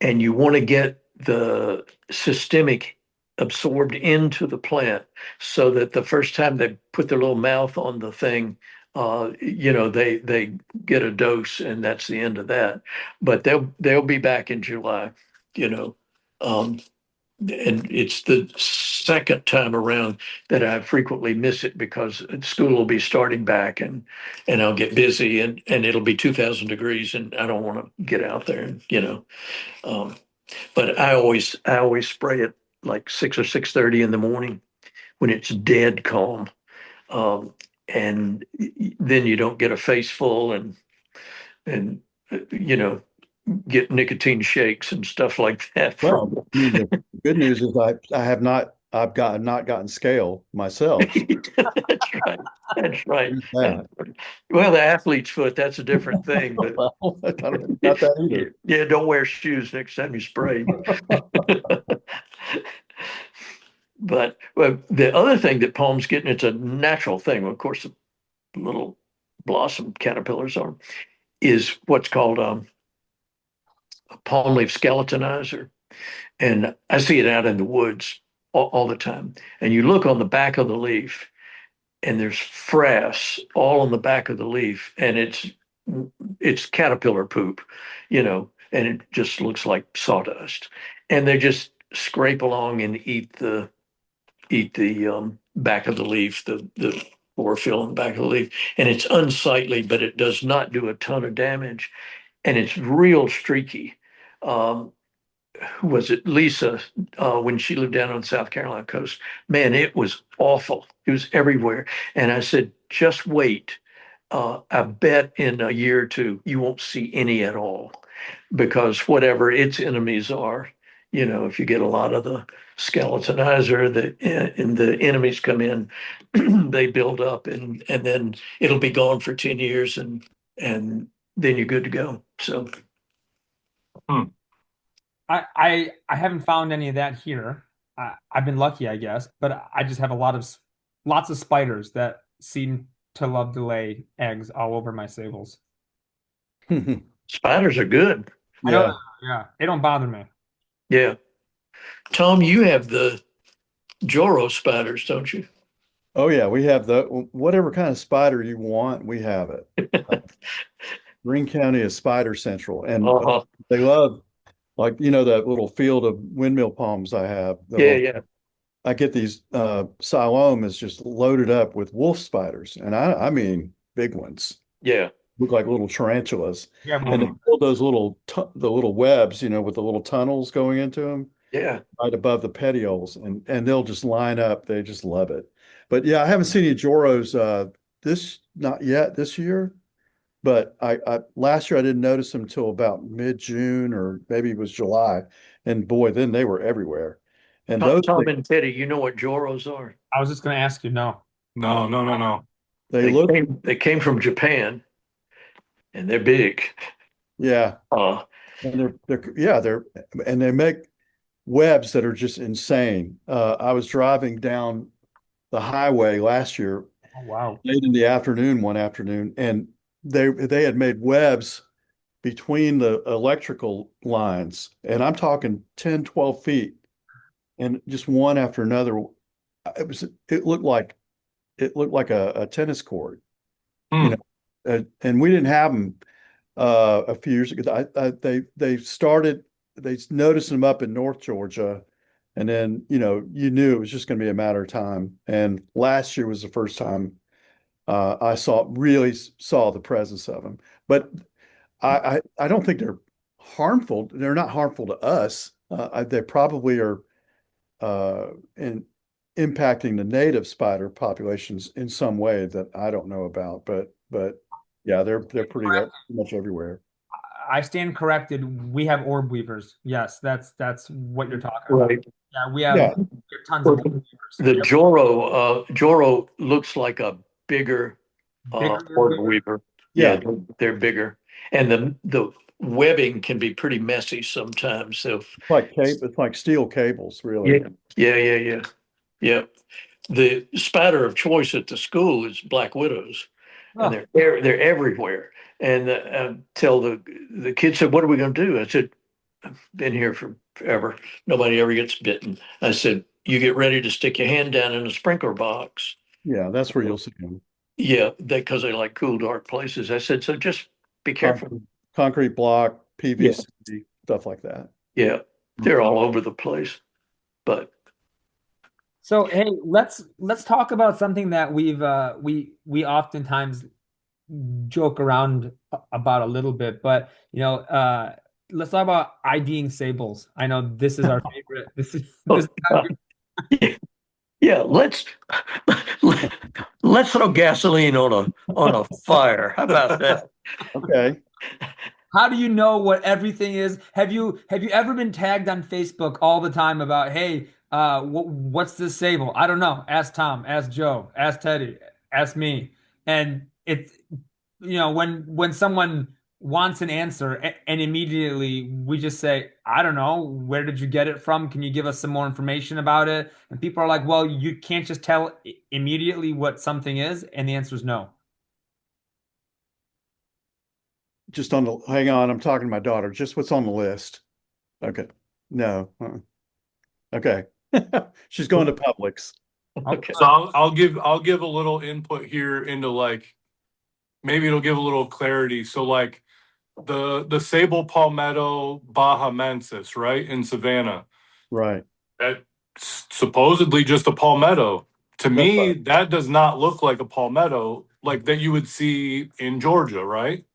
And you want to get the systemic absorbed into the plant so that the first time they put their little mouth on the thing, they get a dose and that's the end of that. But they'll be back in July, you know. And it's the second time around that I frequently miss it because school will be starting back and I'll get busy and it'll be 2,000 degrees and I don't want to get out there, but I always spray it like 6 or 6:30 in the morning when it's dead calm. And then you don't get a face full and get nicotine shakes and stuff like that from. Well, I mean, the good news is I've not gotten scale myself. That's right. That's right. That. Well, the athlete's foot, that's a different thing, but Well, I don't got that either. yeah, don't wear shoes next time you spray. But well, the other thing that palm's getting, it's a natural thing. Of course, the little blossom caterpillars are, is what's called a palm leaf skeletonizer. And I see it out in the woods all the time. And you look on the back of the leaf, and there's frass all on the back of the leaf, and it's caterpillar poop, and it just looks like sawdust. And they just scrape along and eat the back of the leaf, the chlorophyll in the back of the leaf, and it's unsightly, but it does not do a ton of damage, and it's real streaky. Who was it? Lisa, when she lived down on the South Carolina coast, man, it was awful. It was everywhere. And I said, just wait. I bet in a year or two, you won't see any at all because whatever its enemies are, if you get a lot of the skeletonizer, and the enemies come in, they build up and then it'll be gone for 10 years and then you're good to go. So. I haven't found any of that here. I've been lucky, I guess, but I just have lots of spiders that seem to love to lay eggs all over my sables. Spiders are good. Yeah, they don't bother me. Yeah. Tom, you have the Joro spiders, don't you? Oh yeah, we have whatever kind of spider you want, we have it. Greene County is Spider Central, and they love, like, that little field of windmill palms I have. Yeah. I get these Siloam is just loaded up with wolf spiders, and I mean big ones. Yeah. Look like little tarantulas. Yeah, And they build those the little webs, with the little tunnels going into them. Yeah. Right above the petioles, and they'll just line up. They just love it. But yeah, I haven't seen any Joros not yet this year. But I last year I didn't notice them until about mid-June or maybe it was July. And boy, then they were everywhere. And Tom and Teddy, you know what Joros are? I was just going to ask you. No. No. They came from Japan, and they're big. Yeah. And they make webs that are just insane. I was driving down the highway last year. Oh, wow. Late in the afternoon, one afternoon, and they had made webs between the electrical lines, and I'm talking 10, 12 feet, and just one after another. It looked like a tennis court, and we didn't have them a few years ago. They noticed them up in North Georgia, and then you knew it was just going to be a matter of time. And last year was the first time I really saw the presence of them. But I don't think they're harmful. They're not harmful to us. They probably are impacting the native spider populations in some way that I don't know about. But yeah, they're pretty much everywhere. I stand corrected. We have orb weavers. Yes, that's what you're talking about. Right. Yeah, we have tons of orb weavers. The Joro looks like a bigger Bigger, Order bigger. weaver. Yeah. Yeah, they're bigger. And the webbing can be pretty messy sometimes. So It's like steel cables, really. yeah, yeah. The spider of choice at the school is black widows, and Oh, they're everywhere. And tell the kids said, "What are we going to do?" I said, "I've been here for forever. Nobody ever gets bitten." I said, "You get ready to stick your hand down in a sprinkler box." Yeah, that's where you'll see them. Yeah, because they like cool, dark places. I said, "So just be careful." Concrete block, Yeah, PVC, stuff like that. yeah, they're all over the place. But so hey, let's talk about something that we oftentimes joke around about a little bit, but let's talk about IDing sables. I know this is our favorite. This is yeah, let's throw gasoline on a fire. How about that? Okay. how do you know what everything is? Have you ever been tagged on Facebook all the time about, hey, what's this sable? I don't know. Ask Tom, ask Joe, ask Teddy, ask me. And it's when someone wants an answer and immediately we just say, I don't know, where did you get it from? Can you give us some more information about it? And people are like, well, you can't just tell immediately what something is, and the answer is no. Just on the, hang on, I'm talking to my daughter. Just what's on the list. Okay. No. Okay. She's going to Publix. Okay. So I'll give a little input here into like maybe it'll give a little clarity. So like the sable palmetto bahamensis, right, in Savannah, Right. that's supposedly just a palmetto. To That's me, right. that does not look like a palmetto like that you would see in Georgia, right?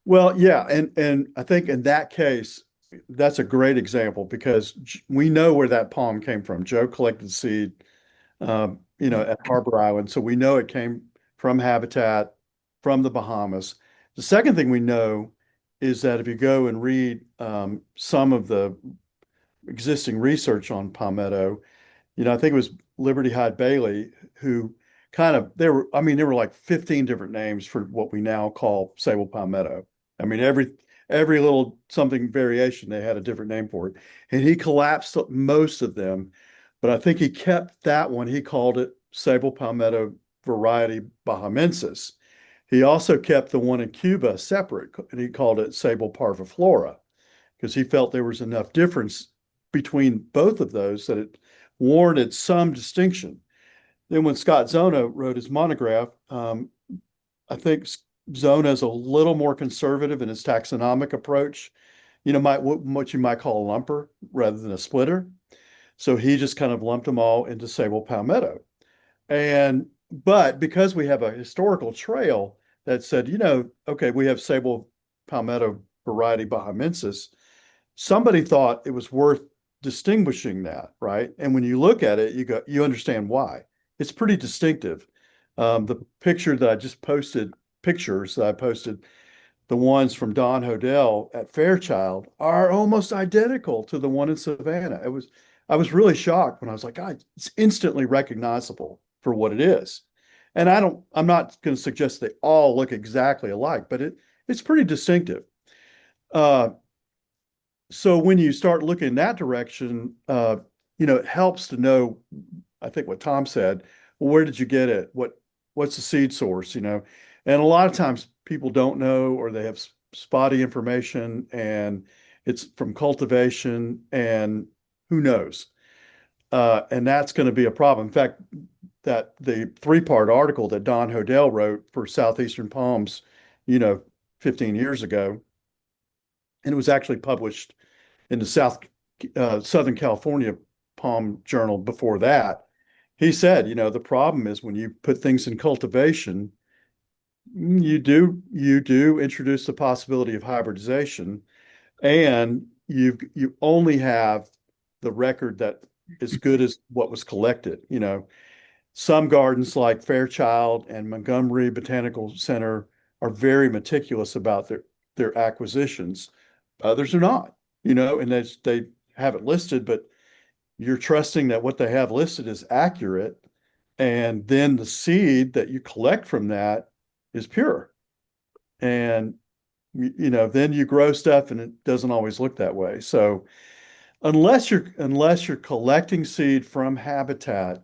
Well, yeah, and I think in that case, that's a great example because we know where that palm came from. Joe collected seed, at Harbor Island, so we know it came from habitat from the Bahamas. The second thing we know is that if you go and read some of the existing research on palmetto, I think it was Liberty Hyde Bailey who there were like 15 different names for what we now call sable palmetto. I mean, every little something variation, they had a different name for it. And he collapsed most of them, but I think he kept that one. He called it sable palmetto variety bahamensis. He also kept the one in Cuba separate, and he called it sable parviflora because he felt there was enough difference between both of those that it warranted some distinction. Then when Scott Zona wrote his monograph, I think Zona is a little more conservative in his taxonomic approach, what you might call a lumper rather than a splitter. So he just kind of lumped them all into sable palmetto. But because we have a historical trail that said, okay, we have sable palmetto variety bahamensis, somebody thought it was worth distinguishing that, right? And when you look at it, you understand why. It's pretty distinctive. The picture that I just posted, pictures that I posted, the ones from Don Hodell at Fairchild are almost identical to the one in Savannah. I was really shocked when I was like, God, it's instantly recognizable for what it is. And I'm not going to suggest they all look exactly alike, but it's pretty distinctive. So when you start looking in that direction, it helps to know, I think what Tom said, well, where did you get it? What's the seed source, And a lot of times people don't know, or they have spotty information and it's from cultivation and who knows? And that's going to be a problem. In fact, that the 3-part article that Don Hodell wrote for Southeastern Palms, 15 years ago, and it was actually published in the Southern California Palm Journal before that. He said, the problem is when you put things in cultivation, you do introduce the possibility of hybridization, and you only have the record that is good as what was collected. Some gardens like Fairchild and Montgomery Botanical Center are very meticulous about their acquisitions. Others are not, and they have it listed, but you're trusting that what they have listed is accurate. And then the seed that you collect from that is pure. And then you grow stuff and it doesn't always look that way. So unless you're collecting seed from habitat,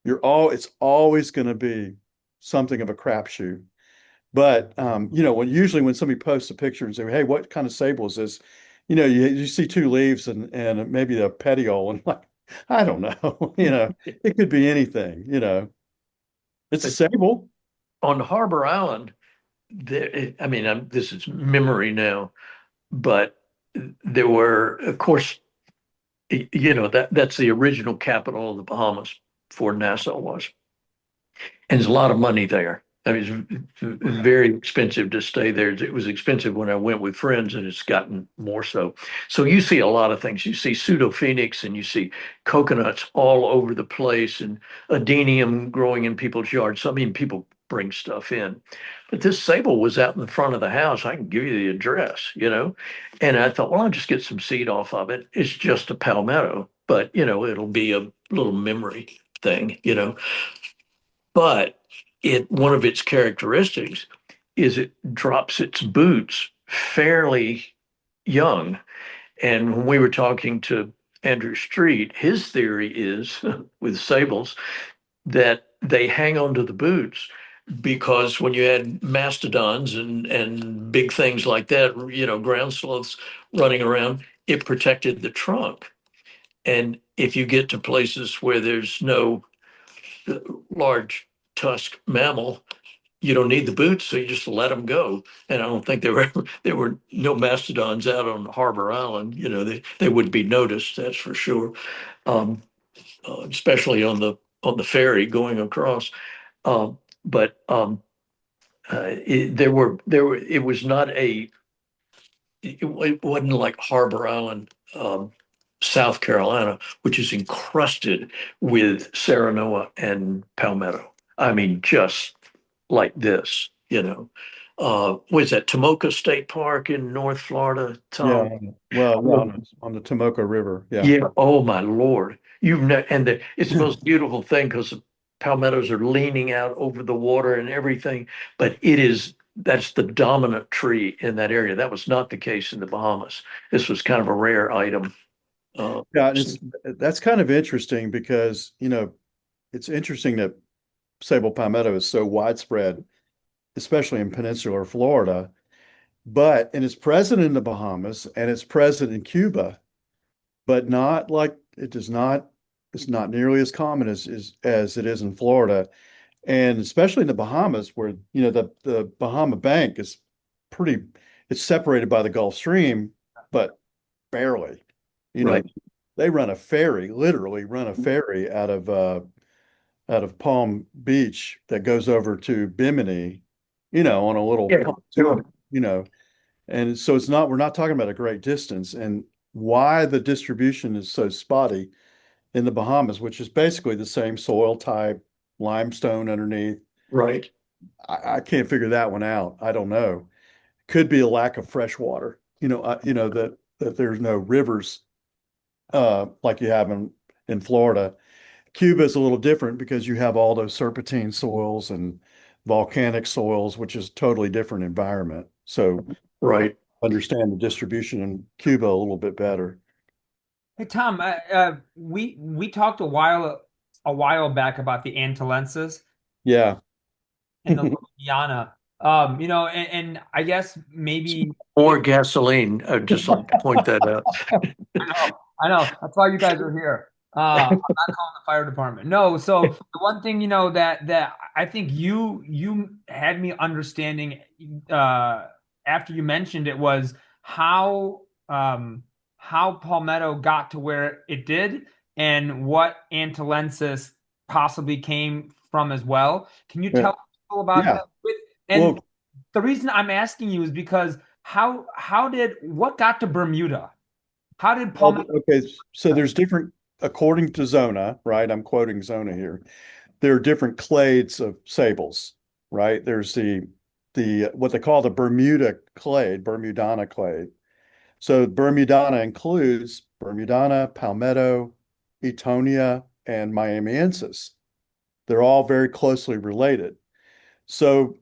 it's always going to be something of a crapshoot. But when somebody posts a picture and say, "Hey, what kind of sable is this?" You see two leaves and maybe a petiole, and like, I don't know. It could be anything. It's a sable. On Harbor Island, this is memory now, but there were, of course, that's the original capital of the Bahamas before Nassau was. And there's a lot of money there. I mean, it's very expensive to stay there. It was expensive when I went with friends, and it's gotten more so. So you see a lot of things. You see pseudophoenix, and you see coconuts all over the place, and adenium growing in people's yards. So, I mean, people bring stuff in. But this sable was out in the front of the house. I can give you the address, And I thought, well, I'll just get some seed off of it. It's just a palmetto, but, it'll be a little memory thing. But one of its characteristics is it drops its boots fairly young. And when we were talking to Andrew Street, his theory is with sables that they hang onto the boots because when you had mastodons and big things like that, ground sloths running around, it protected the trunk. And if you get to places where there's no large tusk mammal, you don't need the boots, so you just let them go. And I don't think there were no mastodons out on Harbor Island. They would be noticed, that's for sure. Especially on the ferry going across. But it was not it wasn't like Harbor Island, South Carolina, which is encrusted with Serenoa and palmetto. I mean, just like this, what is that, Tomoka State Park in North Florida, Yeah. Tom? Well, on the Tomoka River. Yeah. Yeah. Oh my Lord. It's the most beautiful thing because the palmettos are leaning out over the water and everything, but that's the dominant tree in that area. That was not the case in the Bahamas. This was kind of a rare item. Yeah, and that's kind of interesting because, it's interesting that sable palmetto is so widespread, especially in peninsular Florida, and it's present in the Bahamas and it's present in Cuba, but not like it's not nearly as common as it is in Florida. And especially in the Bahamas where, the Bahama Bank is it's separated by the Gulf Stream, but barely. Right. They literally run a ferry out of Palm Beach that goes over to Bimini, on a little Yeah, pontoon, and so we're not talking about a great distance. And why the distribution is so spotty in the Bahamas, which is basically the same soil type, limestone underneath. right. I can't figure that one out. I don't know. Could be a lack of fresh water, that there's no rivers like you have in Florida. Cuba is a little different because you have all those serpentine soils and volcanic soils, which is a totally different environment. So Right. understand the distribution in Cuba a little bit better. Hey Tom, we talked a while back about the Antillensis Yeah. and the Louisiana. And I guess maybe Or gasoline. I'd just like to point that out. I know. That's why you guys are here. I'm not calling the fire department. No, so the one thing that I think you had me understanding after you mentioned it was how Palmetto got to where it did and what Antillensis possibly came from as well. Can you Yeah. tell people about Yeah. that? And Well, the reason I'm asking you is because what got to Bermuda? How did Palmetto? okay. So there's different, according to Zona, right? I'm quoting Zona here. There are different clades of sables, right? There's the what they call the Bermuda clade, Bermudana clade. So Bermudana includes Bermudana, Palmetto, Etonia, and Miamiensis. They're all very closely related. So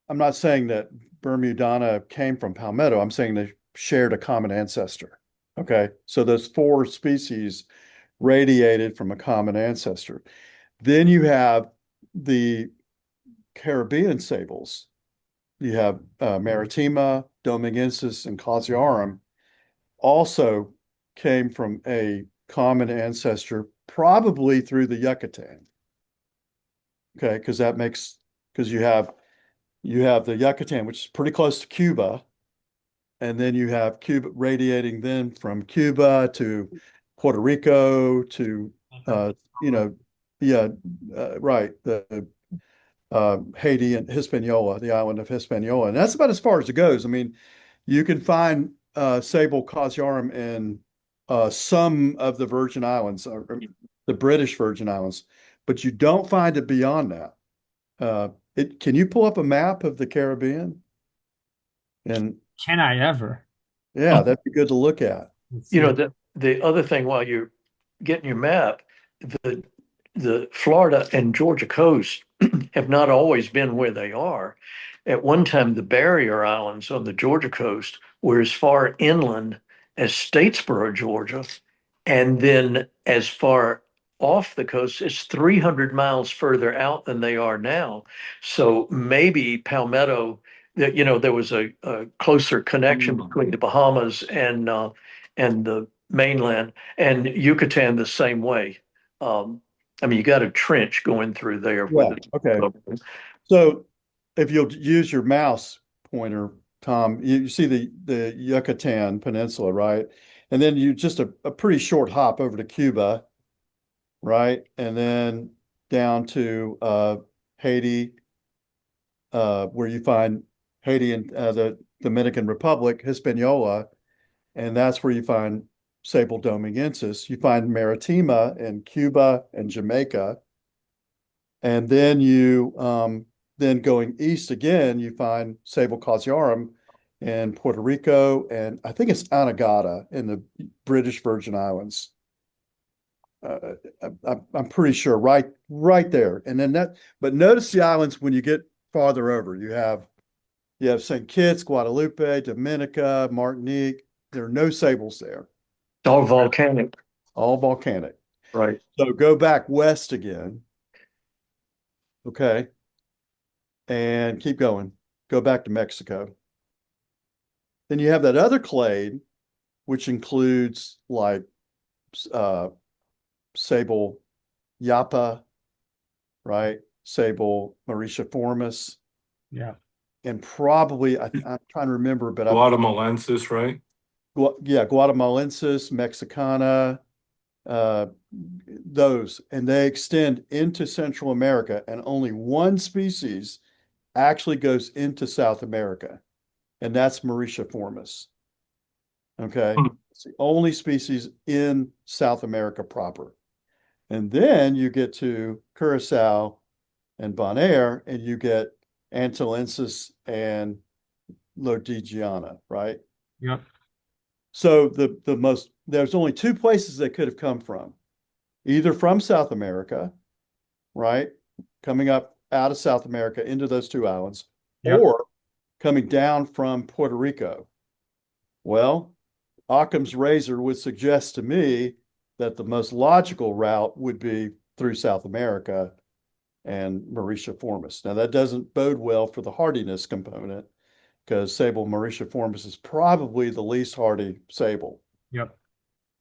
I'm not saying that Bermudiana came from Palmetto. I'm saying they shared a common ancestor. Okay. So those four species radiated from a common ancestor. Then you have the Caribbean sables. You have Maritima, Domingensis, and Casiarum also came from a common ancestor, probably through the Yucatan. Okay, because you have the Yucatan, which is pretty close to Cuba, and then you have Cuba radiating then from Cuba to Puerto Rico to you know, yeah, right, the Haiti and Hispaniola, the island of Hispaniola, and that's about as far as it goes. I mean, you can find sable casiarum in some of the Virgin Islands, or the British Virgin Islands, but you don't find it beyond that. Can you pull up a map of the Caribbean? And Can I ever? yeah, that'd be good to look at. You know, the other thing while you're getting your map, the Florida and Georgia coast have not always been where they are. At one time, the barrier islands on the Georgia coast were as far inland as Statesboro, Georgia, and then as far off the coast as 300 miles further out than they are now. So maybe Palmetto, that there was a closer connection between the Bahamas and the mainland, and Yucatan the same way. I mean, you got a trench going through there. Yeah, okay. So if you'll use your mouse pointer, Tom, you see the Yucatan Peninsula, right? And then you just a pretty short hop over to Cuba, right? And then down to Haiti, where you find Haiti and the Dominican Republic, Hispaniola, and that's where you find Sable domingensis. You find Maritima in Cuba and Jamaica. And then then going east again, you find Sable casiarum in Puerto Rico, and I think it's Anegada in the British Virgin Islands. I'm pretty sure right there. And then but notice the islands when you get farther over. You have St. Kitts, Guadalupe, Dominica, Martinique. There are no sables there. All volcanic. All volcanic. Right. So go back west again. Okay. And keep going. Go back to Mexico. Then you have that other clade, which includes like Sable Yapa, right? Sable Mauritiiformis. Yeah. And probably, I'm trying to remember, but Guatemalensis, right? yeah, Guatemalensis, Mexicana, those, and they extend into Central America, and only one species actually goes into South America, and that's Mauritiiformis. Okay, it's the only species in South America proper. And then you get to Curacao and Bonaire, and you get Antillensis and Lodigiana, right? Yep. So there's only two places they could have come from, either from South America, right? Coming up out of South America into those two islands, Yep. or coming down from Puerto Rico. Well, Occam's razor would suggest to me that the most logical route would be through South America and Mauritiiformis. Now, that doesn't bode well for the hardiness component, because Sable Mauritiiformis is probably the least hardy sable. Yep.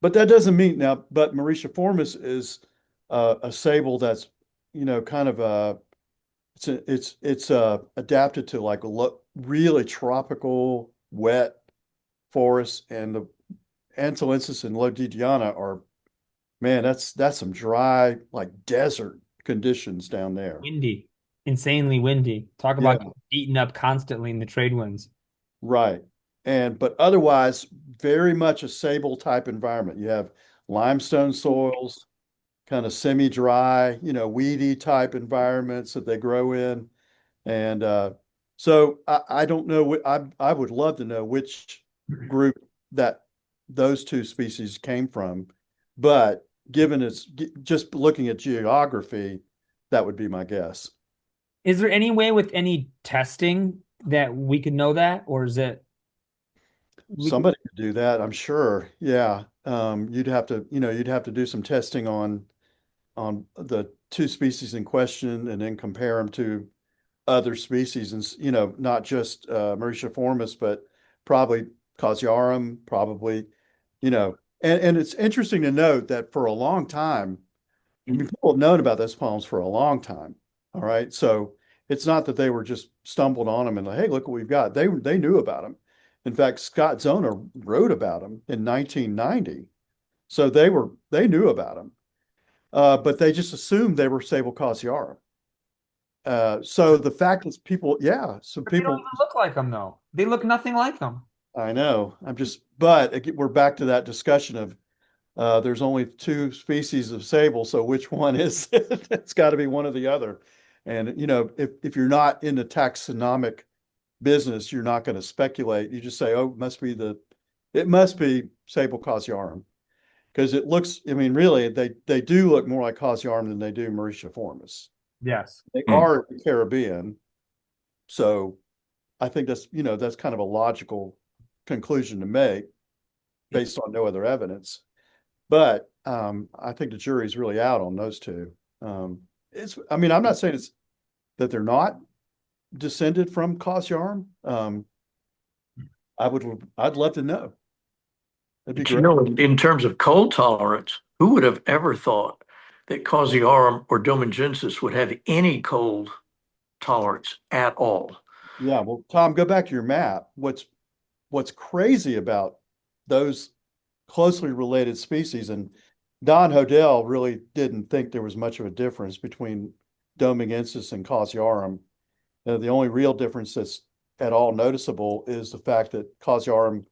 But that doesn't mean but Mauritiiformis is a sable that's, kind of it's adapted to like really tropical, wet forests, and the Antillensis and Lodigiana are, man, that's some dry, like desert conditions down there. Windy, insanely windy. Talk about beaten up constantly in the trade winds. Right. But otherwise, very much a sable type environment. You have limestone soils, kind of semi-dry, weedy type environments that they grow in. And so I don't know. I would love to know which group that those two species came from. But given it's just looking at geography, that would be my guess. Is there any way with any testing that we could know that, or is it Somebody could do that, I'm sure. Yeah. You'd have to, you'd have to do some testing on the two species in question and then compare them to other species and, not just Mauritiiformis, but probably Causiarum, probably, and it's interesting to note that for a long time, I mean, people have known about those palms for a long time. All right. So it's not that they were just stumbled on them and like, hey, look what we've got. They knew about them. In fact, Scott Zona wrote about them in 1990. So they knew about them. But they just assumed they were Sabal Causiarum. So the fact is so But they don't people, even look like them though. They look nothing like them. I know, but again, we're back to that discussion of there's only two species of sable, so which one is it? It's got to be one or the other. And if you're not in the taxonomic business, you're not going to speculate. You just say, oh, it must be Sabal Causiarum. Because it looks, I mean, really, they do look more like Causiarum than they do Mauritiiformis. Yes. They are in the Caribbean. So I think that's kind of a logical conclusion to make based on no other evidence. But I think the jury's really out on those two. I mean, I'm not saying that they're not descended from Causiarum. I'd love to know. That'd be great. In terms of cold tolerance, who would have ever thought that Causiarum or Domingensis would have any cold tolerance at all? Yeah, well, Tom, go back to your map. What's crazy about those closely related species, and Don Hodel really didn't think there was much of a difference between Domingensis and Causiarum. The only real difference that's at all noticeable is the fact that Causiarum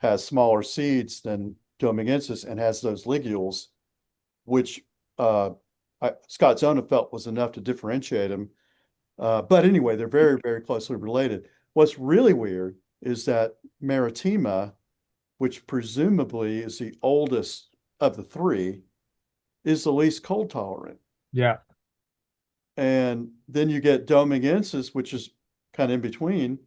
has smaller seeds than Domingensis and has those ligules, which Scott Zona felt was enough to differentiate them. But anyway, they're very, very closely related. What's really weird is that Maritima, which presumably is the oldest of the three, is the least cold tolerant. Yeah. And then you get Domingensis, which is kind of in between,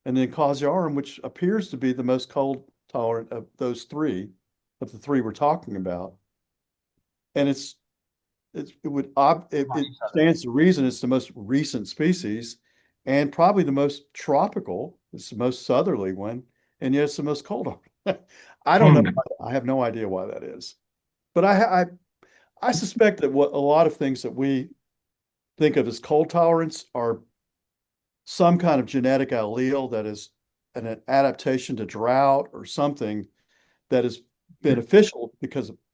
and then Causiarum, which appears to be the most cold tolerant of the three we're talking about. And it stands to reason it's the most recent species and probably the most tropical. It's the most southerly one, and yet it's the most cold. I don't know. I have no idea why that is, but I suspect that what a lot of things that we think of as cold tolerance are some kind of genetic allele that is an adaptation to drought or something that is beneficial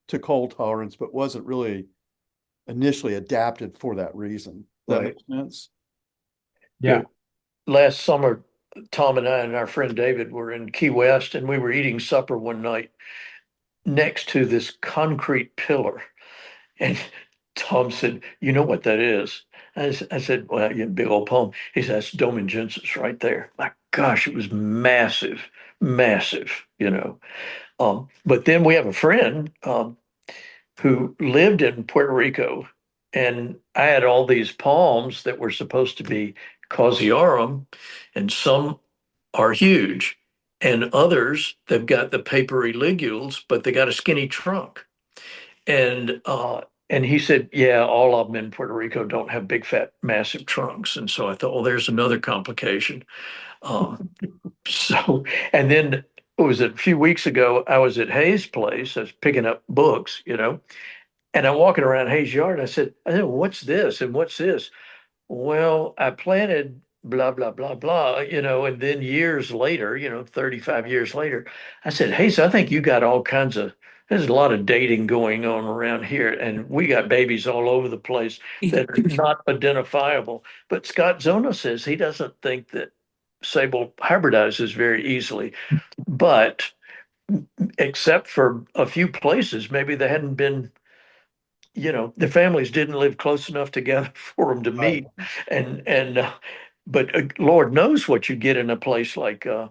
to cold tolerance, but wasn't really initially adapted for that reason. That makes sense? Yeah. Last summer, Tom and I and our friend David were in Key West, and we were eating supper one night next to this concrete pillar. And Tom said, "You know what that is?" I said, "Well, you big old palm." He said, "That's Domingensis right there." My gosh, it was massive, massive, But then we have a friend who lived in Puerto Rico, and I had all these palms that were supposed to be Causiarum, and some are huge, and others they've got the papery ligules, but they got a skinny trunk. And he said, yeah, all of them in Puerto Rico don't have big, fat, massive trunks. And so I thought, well, there's another complication. Um, so, and then what was it? A few weeks ago, I was at Hayes' place. I was picking up books, and I'm walking around Hayes' yard. And I said, what's this? And what's this? Well, I planted blah, blah, blah, blah, and then years later, 35 years later, I said, hey, so I think you got there's a lot of dating going on around here, and we got babies all over the place that are not identifiable. But Scott Zona says he doesn't think that sable hybridizes very easily, but except for a few places, maybe they hadn't been the families didn't live close enough together for them to meet. But Lord knows what you get in a place like a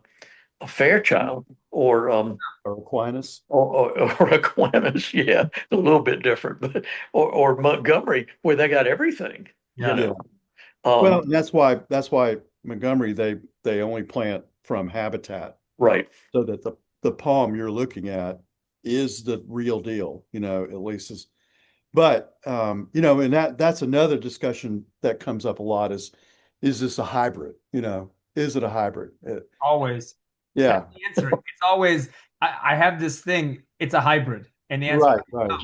Fairchild or Aquinas. or Aquinas, yeah, a little bit different, but or Montgomery, where they got everything. Yeah. Well, that's why Montgomery they only plant from habitat Right. so that the palm you're looking at is the real deal, at least is. But and that's another discussion that comes up a lot is this a hybrid? Is it a hybrid? Always. That's Yeah, the answer. It's always, I have this thing, it's a hybrid. And the answer right, is right. no.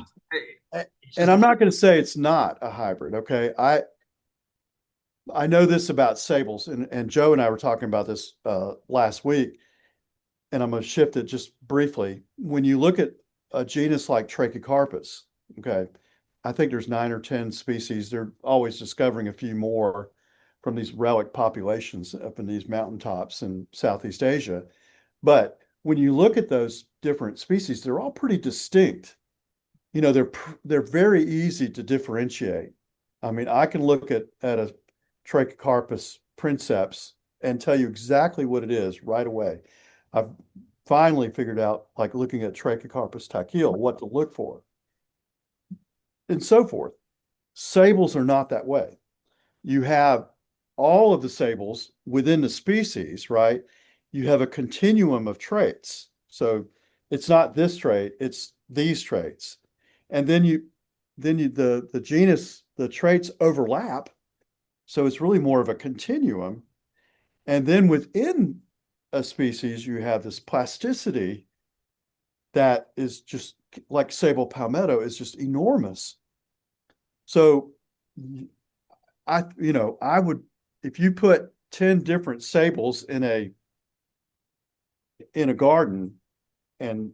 It's And just, I'm not going to say it's not a hybrid, okay? I know this about sables, and Joe and I were talking about this last week, and I'm going to shift it just briefly. When you look at a genus like Trachycarpus, okay, I think there's 9 or 10 species. They're always discovering a few more from these relic populations up in these mountaintops in Southeast Asia. But when you look at those different species, they're all pretty distinct. They're very easy to differentiate. I mean, I can look at a Trachycarpus princeps and tell you exactly what it is right away. I've finally figured out, like looking at Trachycarpus tachyle, what to look for, and so forth. Sables are not that way. You have all of the sables within the species, right? You have a continuum of traits. So it's not this trait, it's these traits. And then the genus, the traits overlap. So it's really more of a continuum. And then within a species, you have this plasticity that is just like sable palmetto is just enormous. So I would, if you put 10 different sables in a garden and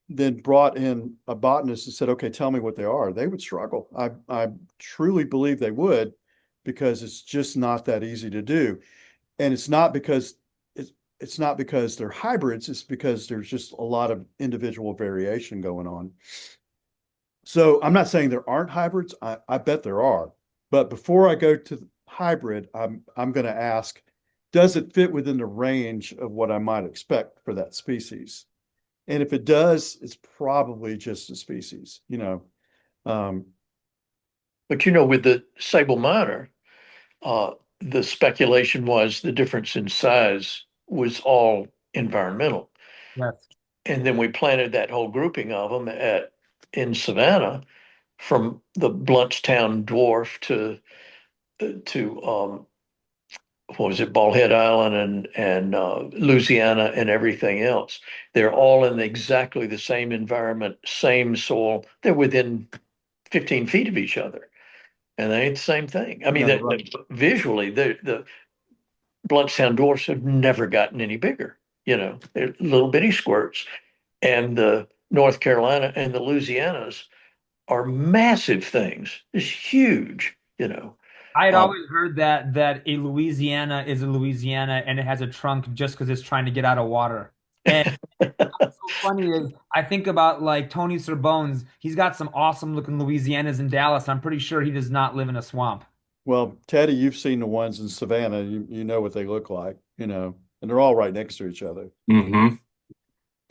then brought in a botanist and said, okay, tell me what they are, they would struggle. I truly believe they would, because it's just not that easy to do. And it's not because they're hybrids, it's because there's just a lot of individual variation going on. So I'm not saying there aren't hybrids. I bet there are. But before I go to hybrid, I'm going to ask, does it fit within the range of what I might expect for that species? And if it does, it's probably just a species, Um, But with the sable miner, the speculation was the difference in size was all environmental. yes. And then we planted that whole grouping of them in Savannah, from the Bluntstown dwarf to what was it, Ballhead Island and Louisiana and everything else. They're all in exactly the same environment, same soil. They're within 15 feet of each other, and they ain't the same thing. I mean, no, right. visually, the Bluntstown dwarfs have never gotten any bigger. They're little bitty squirts, and the North Carolina and the Louisianas are massive things. It's huge. I had Um, always heard that a Louisiana is a Louisiana and it has a trunk just because it's trying to get out of water. And what's so funny is I think about like Tony Bones. He's got some awesome looking Louisianas in Dallas. I'm pretty sure he does not live in a swamp. Well, Teddy, you've seen the ones in Savannah. You know what they look like, and they're all right next to each other. Mm-hmm.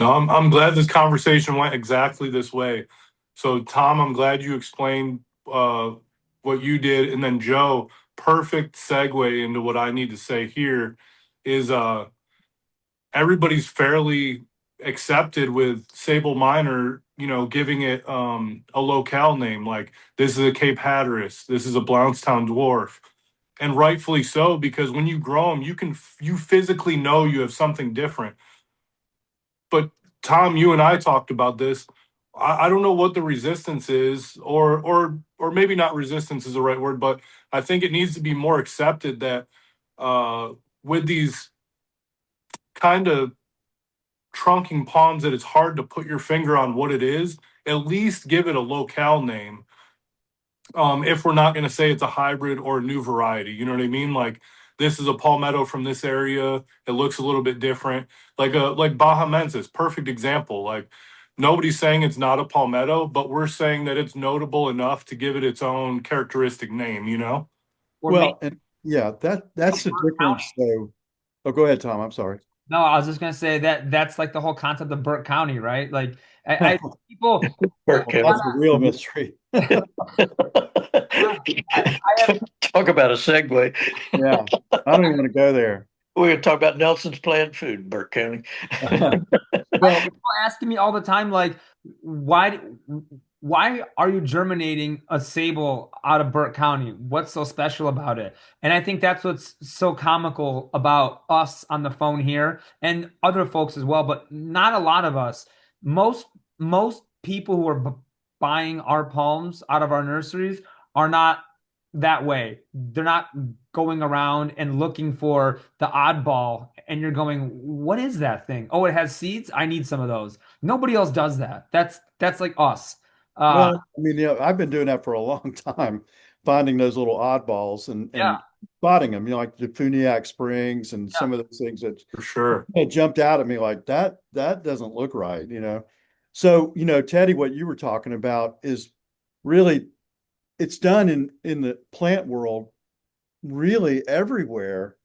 No, I'm glad this conversation went exactly this way. So, Tom, I'm glad you explained what you did, and then Joe, perfect segue into what I need to say here is everybody's fairly accepted with Sable Minor, giving it a locale name, like this is a Cape Hatteras, this is a Blountstown dwarf, and rightfully so, because when you grow them, you physically know you have something different. But Tom, you and I talked about this. I don't know what the resistance is, or maybe not resistance is the right word, but I think it needs to be more accepted that with these kind of trunking palms that it's hard to put your finger on what it is, at least give it a locale name. If we're not going to say it's a hybrid or a new variety, you know what I mean? Like this is a palmetto from this area. It looks a little bit different. Like Bahamensis, perfect example. Like nobody's saying it's not a palmetto, but we're saying that it's notable enough to give it its own characteristic name. Or maybe Well, and yeah, that's the difference. So, oh, go ahead, Tom. I'm sorry. no, I was just gonna say that's like the whole concept of Burke County, right? Like I people Burke Well, that's County. a real mystery. have Talk about a segue. Yeah, I don't even want to go there. We're going to talk about Nelson's plant food in Burke County. I Well, have people asking me all the time, like, why why are you germinating a sable out of Burke County? What's so special about it? And I think that's what's so comical about us on the phone here and other folks as well, but not a lot of us. Most most people who are buying our palms out of our nurseries are not that way. They're not going around and looking for the oddball, and you're going, what is that thing? Oh, it has seeds. I need some of those. Nobody else does that. That's like us. Uh, well, I mean, I've been doing that for a long time, finding those little oddballs yeah, and spotting them, like the Funiac Springs and yeah, some of those things that For sure. jumped out at me like that doesn't look right. So, Teddy, what you were talking about is really it's done in the plant world really everywhere,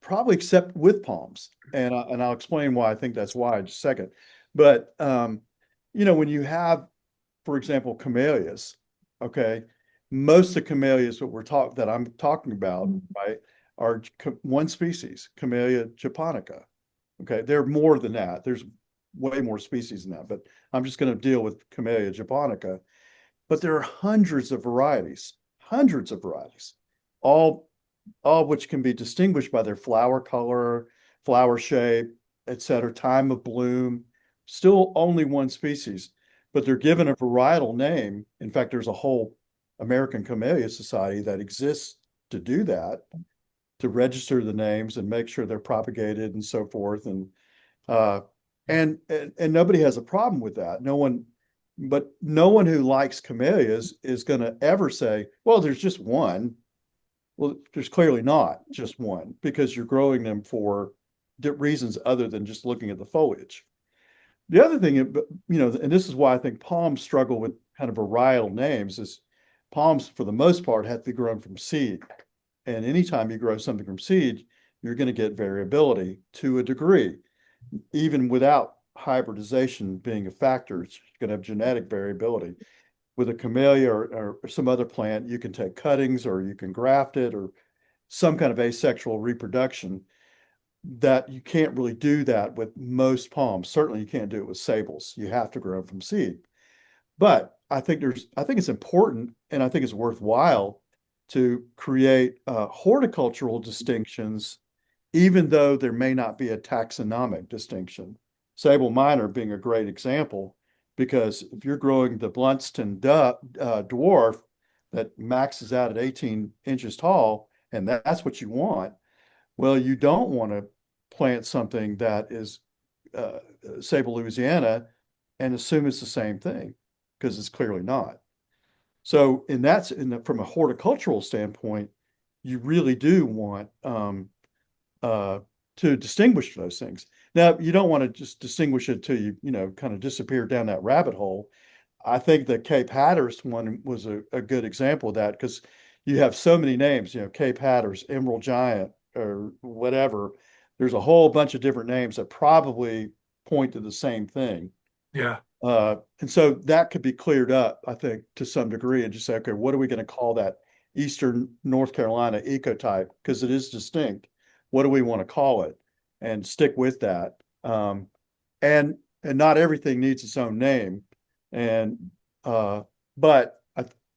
probably except with palms. And I'll explain why I think that's why in just a second. But when you have, for example, camellias, okay, most of the camellias that I'm talking about, right, are one species, Camellia japonica. Okay, there are more than that. There's way more species than that, but I'm just going to deal with Camellia japonica. But there are hundreds of varieties, all all which can be distinguished by their flower color, flower shape, etc., time of bloom. Still only one species, but they're given a varietal name. In fact, there's a whole American Camellia Society that exists to do that, to register the names and make sure they're propagated and so forth. Uh, and nobody has a problem with that. But no one who likes camellias is going to ever say, well, there's just one. Well, there's clearly not just one because you're growing them for reasons other than just looking at the foliage. The other thing, and this is why I think palms struggle with kind of varietal names, is palms, for the most part, have to be grown from seed. And anytime you grow something from seed, you're going to get variability to a degree, even without hybridization being a factor. It's going to have genetic variability. With a camellia or some other plant, you can take cuttings or you can graft it or some kind of asexual reproduction. That you can't really do that with most palms. Certainly you can't do it with sables. You have to grow them from seed. But I think it's important and I think it's worthwhile to create horticultural distinctions, even though there may not be a taxonomic distinction. Sable minor being a great example, because if you're growing the Blunston dwarf that maxes out at 18 inches tall, and that's what you want, well, you don't want to plant something that is Sable Louisiana and assume it's the same thing, because it's clearly not. So, from a horticultural standpoint, you really do want to distinguish those things. Now, you don't want to just distinguish it till you kind of disappear down that rabbit hole. I think the Cape Hatteras one was a good example of that because you have so many names, Cape Hatteras, Emerald Giant, or whatever. There's a whole bunch of different names that probably point to the same thing. Yeah. And so that could be cleared up, I think, to some degree, and just say, okay, what are we going to call that Eastern North Carolina ecotype? Because it is distinct. What do we want to call it? And stick with that. And not everything needs its own name. And but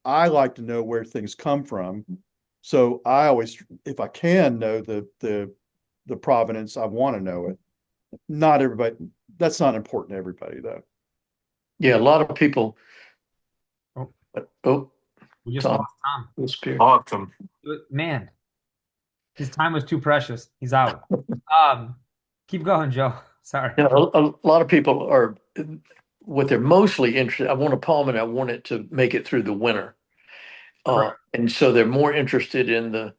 I like to know where things come from. So I always, if I can know the provenance, I want to know it. Not everybody. That's not important to everybody, though. Yeah, a lot of people. Oh, Oh, we just Tom lost Tom. disappeared. Awesome. Man, his time was too precious. He's out. Keep going, Joe. Sorry. Yeah, a lot of people are what they're mostly interested. I want a palm and I want it to make it through the winter. Correct. And so they're more interested in the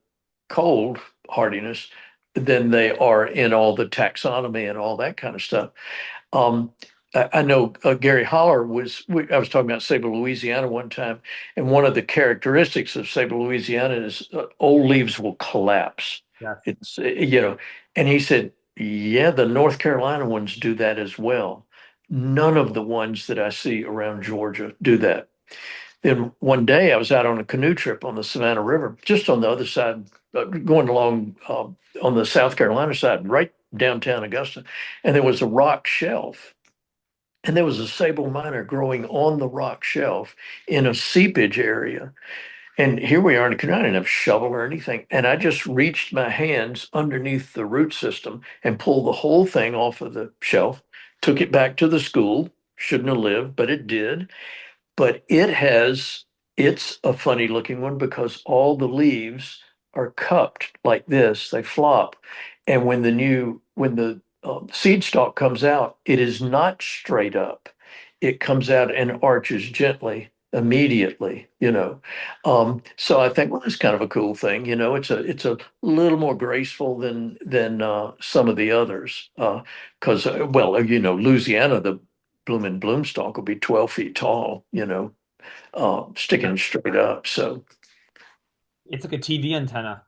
cold hardiness than they are in all the taxonomy and all that kind of stuff. I know Gary Holler I was talking about Sable Louisiana one time, and one of the characteristics of Sable Louisiana is old leaves will collapse. Yes. It's, and he said, yeah, the North Carolina ones do that as well. None of the ones that I see around Georgia do that. Then one day I was out on a canoe trip on the Savannah River, just on the other side, going along on the South Carolina side, right downtown Augusta, and there was a rock shelf. And there was a sable miner growing on the rock shelf in a seepage area. And here we are in a canoe. I didn't have a shovel or anything. And I just reached my hands underneath the root system and pulled the whole thing off of the shelf, took it back to the school. Shouldn't have lived, but it did. But it's a funny looking one because all the leaves are cupped like this, they flop. And when the seed stalk comes out, it is not straight up. It comes out and arches gently immediately. So I think, well, that's kind of a cool thing. It's a little more graceful than some of the others. Because, well, Louisiana, the bloom stalk will be 12 feet tall, sticking straight up. So It's like a TV antenna.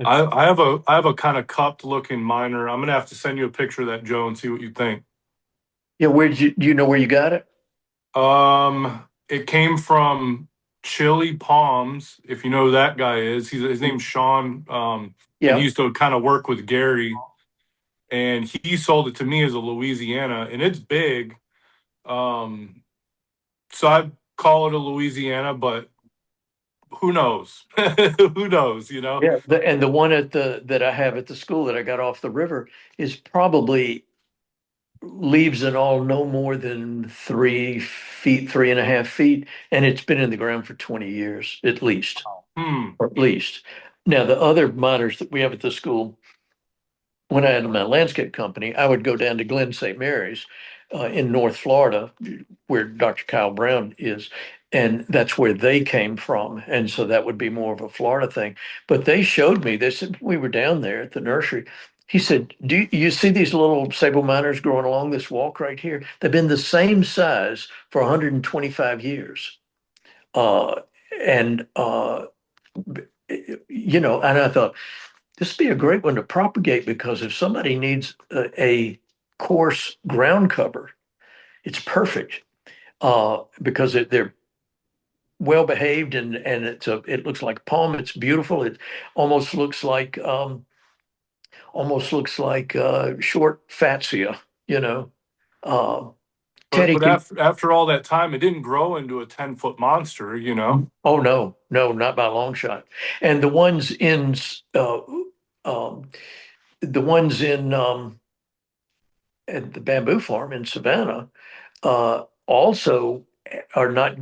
I have a kind of cupped looking miner. I'm gonna have to send you a picture of that, Joe, and see what you think. yeah, do you know where you got it? It came from Chili Palms, if you know who that guy is. His name's Sean. And he Yeah, used to kind of work with Gary, and he sold it to me as a Louisiana, and it's big. Um, so I call it a Louisiana, but who knows? Who knows, you know? yeah. And the one that I have at the school that I got off the river is probably leaves in all no more than 3 feet, 3.5 feet, and it's been in the ground for 20 years at least, Hmm. or at least. Now the other miners that we have at the school, when I had my landscape company, I would go down to Glen St. Mary's in North Florida, where Dr. Kyle Brown is, and that's where they came from. And so that would be more of a Florida thing. But they showed me this. We were down there at the nursery. He said, "Do you see these little sable miners growing along this walk right here? They've been the same size for 125 years." Uh, and and I thought, this would be a great one to propagate because if somebody needs a coarse ground cover, it's perfect because they're well behaved and it looks like palm. It's beautiful. It almost looks like short fatsia, you know. Uh, Teddy But can. after all that time, it didn't grow into a 10-foot monster, you know? Oh no, no, not by a long shot. And um, the ones in at the bamboo farm in Savannah also are not,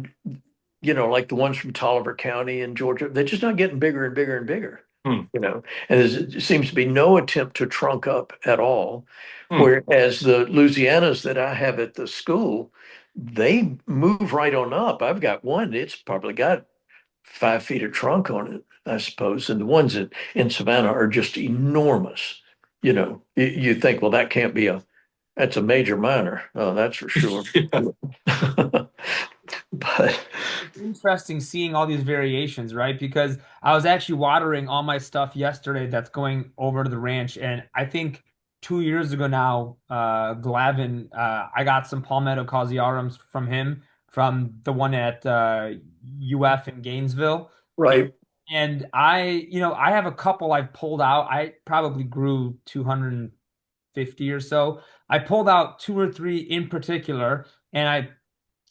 like the ones from Tolliver County in Georgia. They're just not getting bigger and bigger and bigger, Hmm. And there seems to be no attempt to trunk up at all. Hmm. Whereas the Louisianas that I have at the school, they move right on up. I've got one, it's probably got 5 feet of trunk on it, I suppose. And the ones in Savannah are just enormous. You think, well, that's a major minor. That's for sure. Yeah. But It's interesting seeing all these variations, right? Because I was actually watering all my stuff yesterday that's going over to the ranch. And I think 2 years ago now, Glavin, I got some Palmetto Causiarums from him, from the one at UF in Gainesville. And, right. and I have a couple I've pulled out. I probably grew 250 or so. I pulled out two or three in particular, and I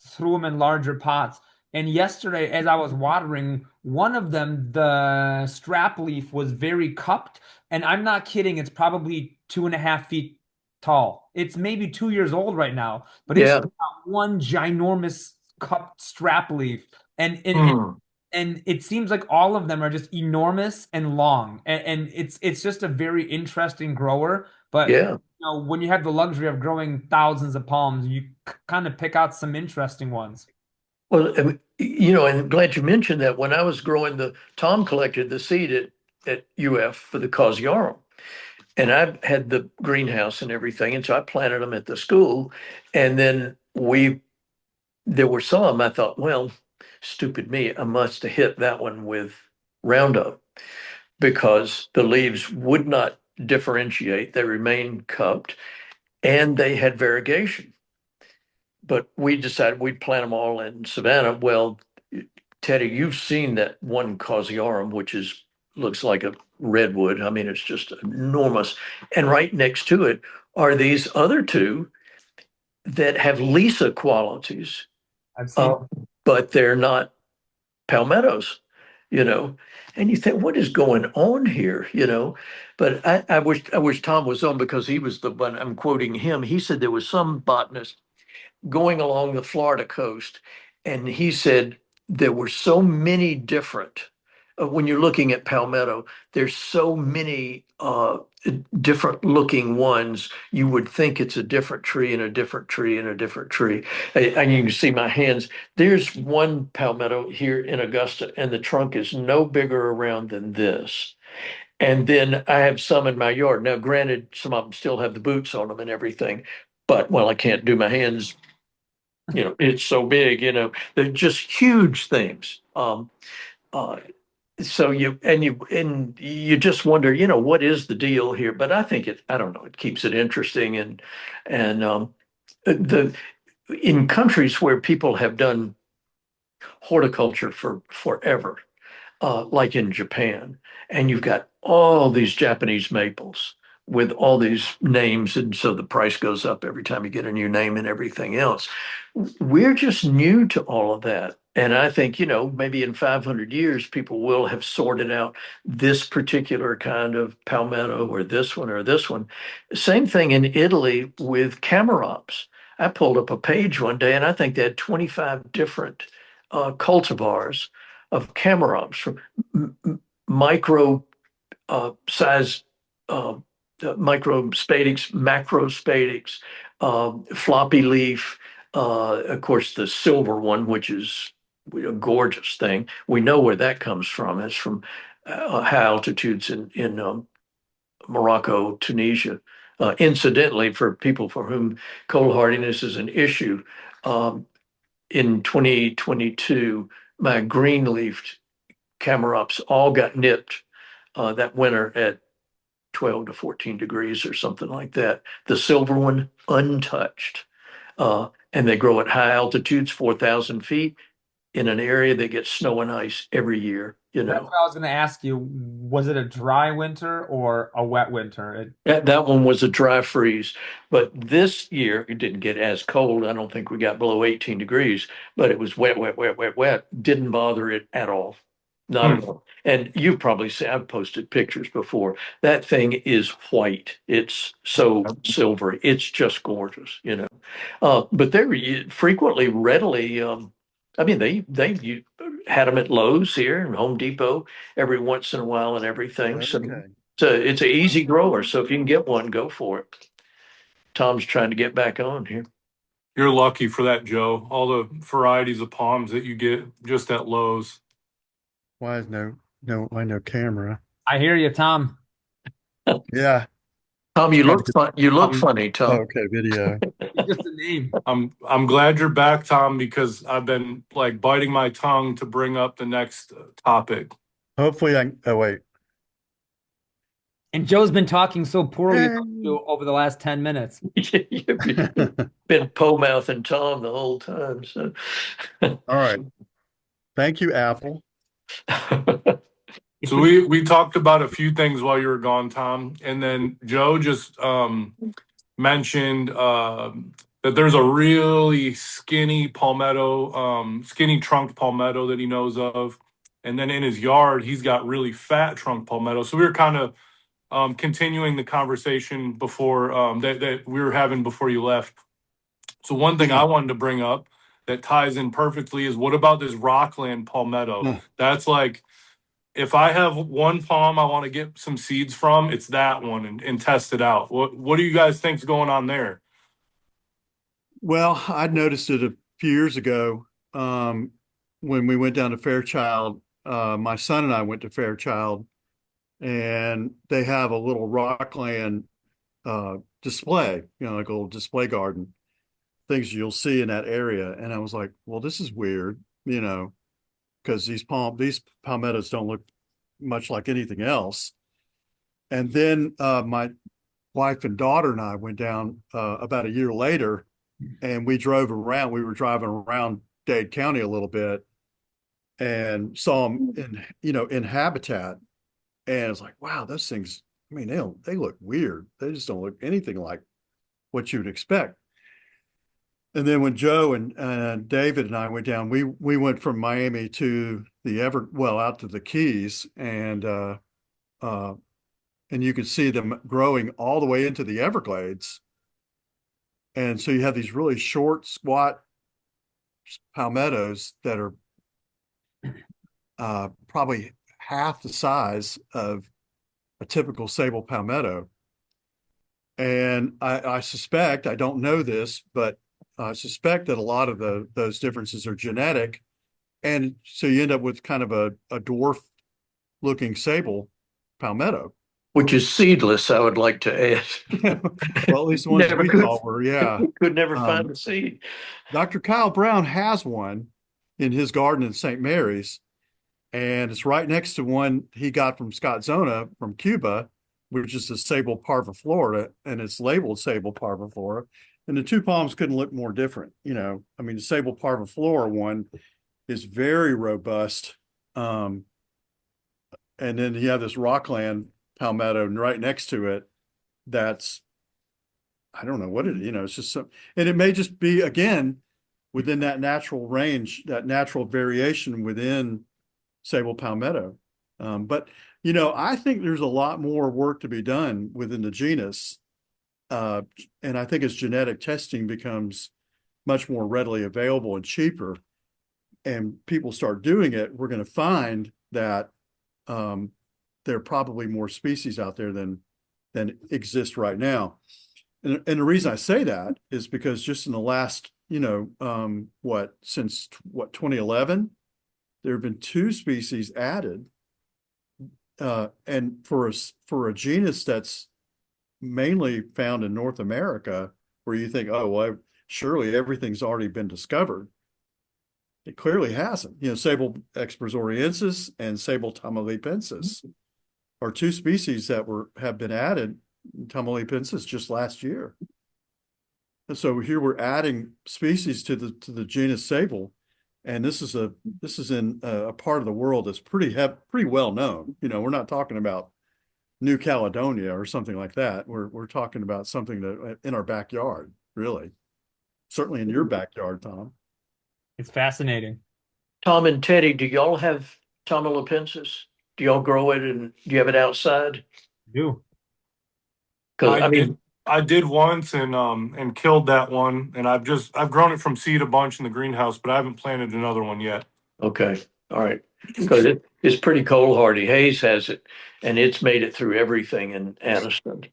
threw them in larger pots. And yesterday, as I was watering, one of them, the strap leaf was very cupped. And I'm not kidding, it's probably 2.5 feet tall. It's maybe 2 years old right now, but it's Yeah. got one ginormous cupped strap leaf. And and and, Hmm. and it seems like all of them are just enormous and long. And it's just a very interesting grower. But Yeah. when you have the luxury of growing thousands of palms, you kind of pick out some interesting ones. Well, and I'm glad you mentioned that. When I was growing Tom collected the seed at UF for the Cosyarum. And I had the greenhouse and everything. And so I planted them at the school. And then there were some I thought, well, stupid me, I must have hit that one with Roundup because the leaves would not differentiate. They remained cupped and they had variegation. But we decided we'd plant them all in Savannah. Well, Teddy, you've seen that one Causiorum, which looks like a redwood. I mean, it's just enormous. And right next to it are these other two that have Lisa qualities, I've seen. but they're not palmettos, you know. And you think, what is going on here, you know? But I wish Tom was on, because he was the one, I'm quoting him. He said there was some botanist going along the Florida coast, and he said there were so many different. When you're looking at palmetto, there's so many different looking ones. You would think it's a different tree and a different tree and a different tree. And you can see my hands. There's one palmetto here in Augusta, and the trunk is no bigger around than this. And then I have some in my yard. Now, granted, some of them still have the boots on them and everything, but well, I can't do my hands. It's so big. They're just huge things. Uh, so you just wonder, what is the deal here? But I think I don't know, it keeps it interesting. And the in countries where people have done horticulture for forever, like in Japan, and you've got all these Japanese maples with all these names, and so the price goes up every time you get a new name and everything else. We're just new to all of that. And I think, maybe in 500 years, people will have sorted out this particular kind of palmetto or this one or this one. Same thing in Italy with Camarops. I pulled up a page one day, and I think they had 25 different cultivars of Camarops, from micro size microspadics, macrospadics, floppy leaf, of course, the silver one, which is a gorgeous thing. We know where that comes from. It's from high altitudes in Morocco, Tunisia. Incidentally, for people for whom cold hardiness is an issue, in 2022, my green-leafed Camarops all got nipped that winter at 12 to 14 degrees or something like that. The silver one, untouched. And they grow at high altitudes, 4,000 feet, in an area that gets snow and ice every year, That's what I was going to ask you. Was it a dry winter or a wet winter? That one was a dry freeze, but this year it didn't get as cold. I don't think we got below 18 degrees, but it was wet, wet, wet, wet, wet. Didn't bother it at all. Not at all. And you probably see, I've posted pictures before. That thing is white. It's so silvery. It's just gorgeous. But they're frequently readily, I mean, they had them at Lowe's here and Home Depot every once in a while and everything. So Okay. it's an easy grower. So if you can get one, go for it. Tom's trying to get back on here. You're lucky for that, Joe. All the varieties of palms that you get just at Lowe's. Why is no camera? I hear you, Tom. Yeah. Tom, you look fun. You look funny, Tom. Okay, video. It's just a name. I'm glad you're back, Tom, because I've been like biting my tongue to bring up the next topic. Hopefully oh wait. And Joe's been talking so poorly about you over the last 10 minutes. You've been po-mouthing Tom the whole time. So, All right. Thank you, Apple. So we talked about a few things while you were gone, Tom, and then Joe just mentioned that there's a really skinny palmetto, skinny trunked palmetto that he knows of, and then in his yard he's got really fat trunk palmetto. So we were kind of continuing the conversation before that we were having before you left. So one thing I wanted to bring up that ties in perfectly is, what about this Rockland palmetto? That's like, if I have one palm I want to get some seeds from, it's that one, and test it out. What do you guys think's going on there? Well, I noticed it a few years ago when we went down to Fairchild. My son and I went to Fairchild, and they have a little Rockland display, like a little display garden, things you'll see in that area. And I was like, well, this is weird, because these palmettos don't look much like anything else. And then my wife and daughter and I went down about a year later, and we drove around. We were driving around Dade County a little bit, and saw them in habitat, and it's like, wow, those things. I mean, they look weird. They just don't look anything like what you would expect. And then when Joe and David and I went down, we went from Miami to out to the Keys, uh, and you could see them growing all the way into the Everglades. And so you have these really short, squat palmettos that are probably half the size of a typical sable palmetto. And I suspect, I don't know this, but I suspect that a lot of those differences are genetic. And so you end up with kind of a dwarf looking sable palmetto. Which is seedless, I would like to add. Well, at least the ones Never we could, saw were, yeah. could never find a seed. Dr. Kyle Brown has one in his garden in St. Mary's, and it's right next to one he got from Scott Zona from Cuba, which is the sable parviflora, and it's labeled sable parviflora. And the two palms couldn't look more different. I mean, the sable parviflora one is very robust. And then you have this rockland palmetto right next to it. That's, I don't know what it's just and it may just be, again, within that natural range, that natural variation within sable palmetto. But I think there's a lot more work to be done within the genus. And I think as genetic testing becomes much more readily available and cheaper, and people start doing it, we're going to find that there are probably more species out there than exist right now. And the reason I say that is because just in the last, since 2011, there have been 2 species added. And for a genus that's mainly found in North America, where you think, oh, well, surely everything's already been discovered. It clearly hasn't. Sable expressoriensis and Sable tamaulipensis are 2 species that have been added, tamaulipensis, just last year. And so here we're adding species to the genus Sable, and this is in a part of the world that's pretty well known. We're not talking about New Caledonia or something like that. We're talking about something that in our backyard, really. Certainly in your backyard, Tom. It's fascinating. Tom and Teddy, do y'all have tamaulipensis? Do y'all grow it and do you have it outside? Do. Because I did once and killed that one, and I've grown it from seed a bunch in the greenhouse, but I haven't planted another one yet. okay, all right, because it's pretty cold hardy. Hayes has it, and it's made it through everything in Addison.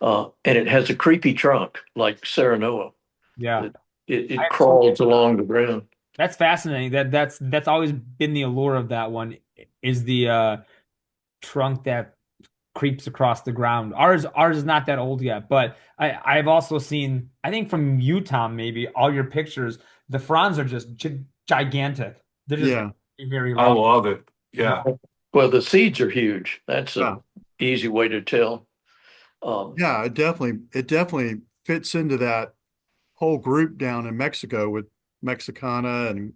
And it has a creepy trunk like Serenoa. Yeah. It crawls along the ground. That's fascinating. That's always been the allure of that one, is the trunk that creeps across the ground. Ours is not that old yet, but I've also seen, I think from Utah, maybe all your pictures, the fronds are just gigantic. They're just very I long. love it. Yeah. Well, the seeds are huge. That's an easy way to tell. Yeah, it definitely fits into that whole group down in Mexico with Mexicana and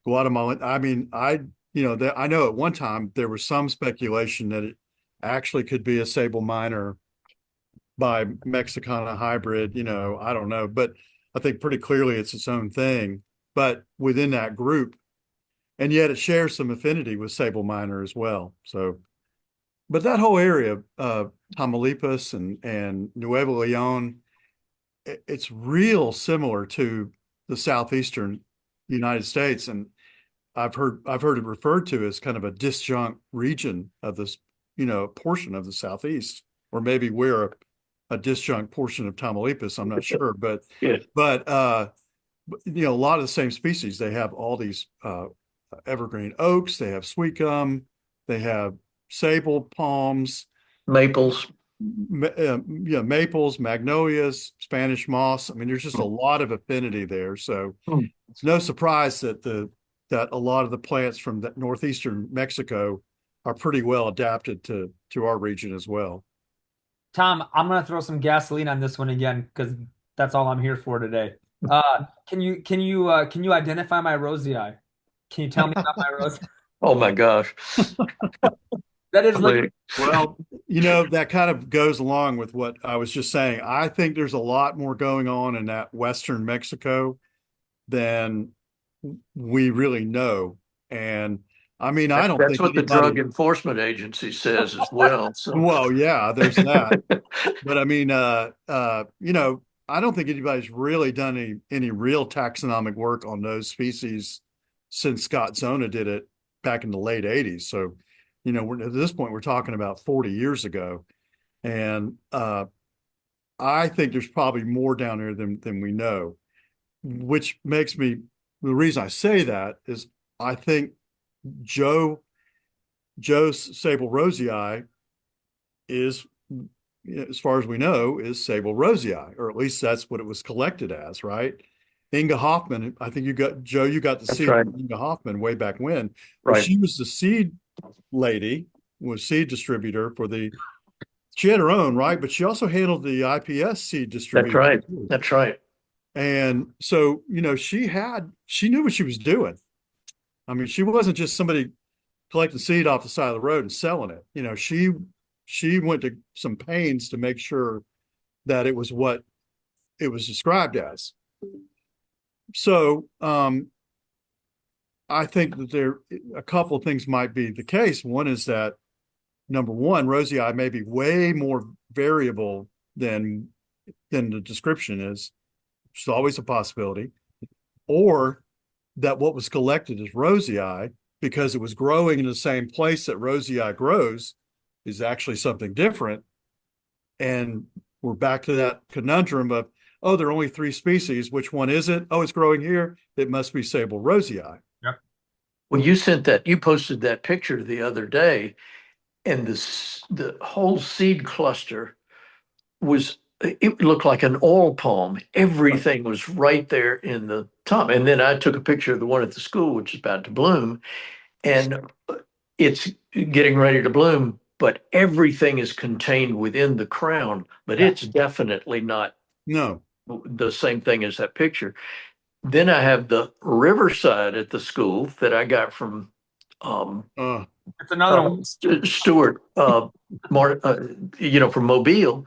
Guatemala. I mean, I know at one time there was some speculation that it actually could be a sable minor by Mexicana hybrid. I don't know, but I think pretty clearly it's its own thing. But within that group, and yet it shares some affinity with sable minor as well. So, but that whole area, Tamaulipas and Nuevo Leon, it's real similar to the southeastern United States, and I've heard it referred to as kind of a disjunct region of this, portion of the southeast, or maybe we're a disjunct portion of Tamaulipas. I'm not sure, but Yeah. a lot of the same species. They have all these evergreen oaks. They have sweet gum. They have sable palms, Maples. maples, magnolias, Spanish moss. I mean, there's just a lot of affinity there. So it's no surprise that a lot of the plants from the northeastern Mexico are pretty well adapted to our region as well. Tom, I'm gonna throw some gasoline on this one again because that's all I'm here for today. Can you identify my rosii? Can you tell me about my rose? Oh my gosh. That is like, Like, Well, that kind of goes along with what I was just saying. I think there's a lot more going on in that Western Mexico than we really know. And I mean, I don't that's think what the Drug anybody, Enforcement Agency says as well. So, well, yeah, there's that. But I mean, I don't think anybody's really done any real taxonomic work on those species since Scott Zona did it back in the late 80s. So, at this point, we're talking about 40 years ago. And I think there's probably more down there than we know, which makes me, the reason I say that is I think Joe's Sable rosei is, as far as we know, is Sable rosei, or at least that's what it was collected as, right? Inga Hoffman, I think you got the that's seed right. from Inga Hoffman way back when. Well, Right. she was the seed lady, was seed distributor she had her own, right? But she also handled the IPS seed That's distribution right. too. That's right. And so, she knew what she was doing. I mean, she wasn't just somebody collecting seed off the side of the road and selling it. She went to some pains to make sure that it was what it was described as. So, I think that a couple of things might be the case. One is that, number one, rosei may be way more variable than the description is, which is always a possibility, or that what was collected as rosei, because it was growing in the same place that rosei grows, is actually something different. And we're back to that conundrum of, oh, there are only 3 species. Which one is it? Oh, it's growing here. It must be Sable rosei. yep. Well, you posted that picture the other day, and the whole seed cluster it looked like an oil palm. Everything was right there in the top. And then I took a picture of the one at the school, which is about to bloom, and it's getting ready to bloom, but everything is contained within the crown, but Yeah. it's definitely not No. the same thing as that picture. Then I have the riverside at the school that I got from It's another one. Stuart, from Mobile,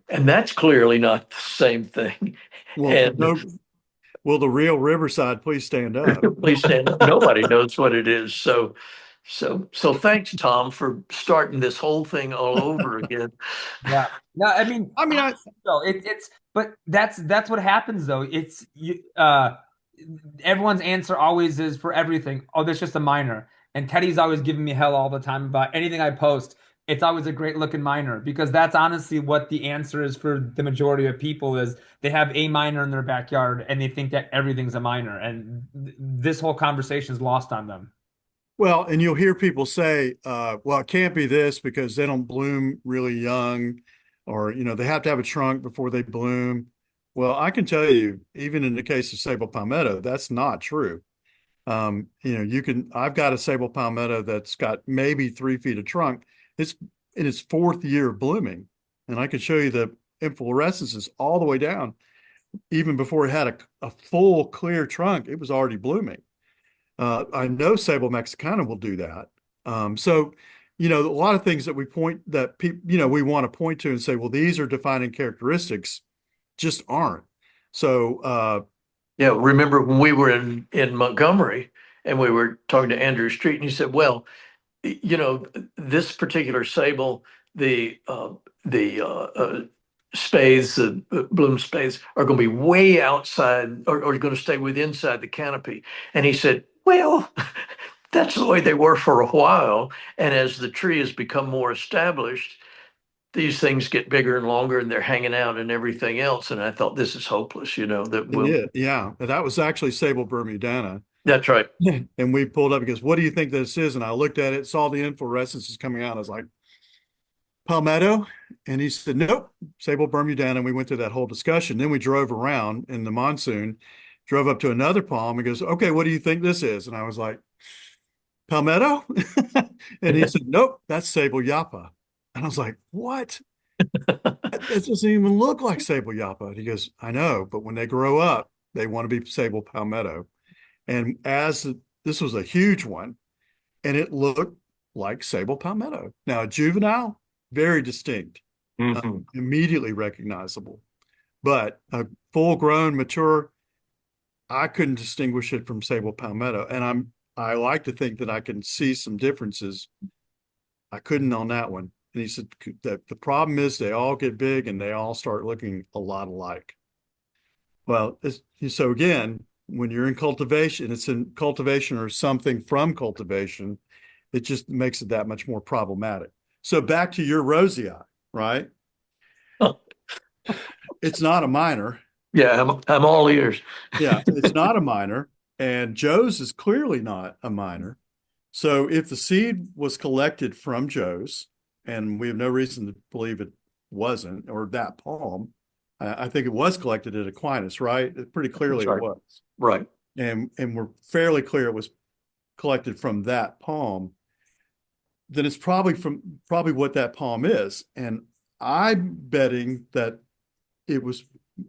and that's clearly not the same thing. Well, And no. Will the real Riverside please stand up? please stand up. Nobody knows what it is. So thanks, Tom, for starting this whole thing all over again. Yeah. No, I mean, I so but that's what happens though. Everyone's answer always is for everything. Oh, that's just a minor. And Teddy's always giving me hell all the time about anything I post. It's always a great looking minor because that's honestly what the answer is for the majority of people is they have a minor in their backyard and they think that everything's a minor. And this whole conversation is lost on them. Well, and you'll hear people say, well, it can't be this because they don't bloom really young, or, they have to have a trunk before they bloom. Well, I can tell you, even in the case of Sable palmetto, that's not true. I've got a Sable palmetto that's got maybe 3 feet of trunk. It's in its 4th year of blooming. And I can show you the inflorescences all the way down. Even before it had a full clear trunk, it was already blooming. I know Sable Mexicana will do that. So, a lot of things that we we want to point to and say, well, these are defining characteristics, just aren't. So, Yeah, remember when we were in Montgomery and we were talking to Andrew Street, and he said, "Well, this particular sable, the spathes, the bloom spathes, are going to be way outside, or going to stay inside the canopy." And he said, "Well, that's the way they were for a while, and as the tree has become more established, these things get bigger and longer, and they're hanging out and everything else." And I thought, this is hopeless, that will. yeah, that was actually Sable Bermudana. That's right. And we pulled up because, what do you think this is? And I looked at it, saw the inflorescences coming out. I was like, palmetto? And he said, nope, Sable Bermudana. And we went through that whole discussion. Then we drove around in the monsoon, drove up to another palm. He goes, okay, what do you think this is? And I was like, palmetto? And he said, nope, that's Sable Yapa. And I was like, what? It doesn't even look like Sable Yapa. And he goes, I know, but when they grow up, they want to be Sable Palmetto. And as this was a huge one, and it looked like sable palmetto. Now, a juvenile, very distinct, Mhm. immediately recognizable, but a full-grown, mature, I couldn't distinguish it from sable palmetto, and I like to think that I can see some differences. I couldn't on that one. And he said that the problem is they all get big and they all start looking a lot alike. Well, so again, when you're in cultivation, it's in cultivation or something from cultivation, it just makes it that much more problematic. So back to your rosy eye, right? It's not a minor. Yeah, I'm all ears. Yeah, it's not a minor. And Joe's is clearly not a minor. So if the seed was collected from Joe's, and we have no reason to believe it wasn't, or that palm, I think it was collected at Aquinas, right? Pretty clearly it Sorry. was. Right. And we're fairly clear it was collected from that palm. Then it's probably what that palm is. And I'm betting that it was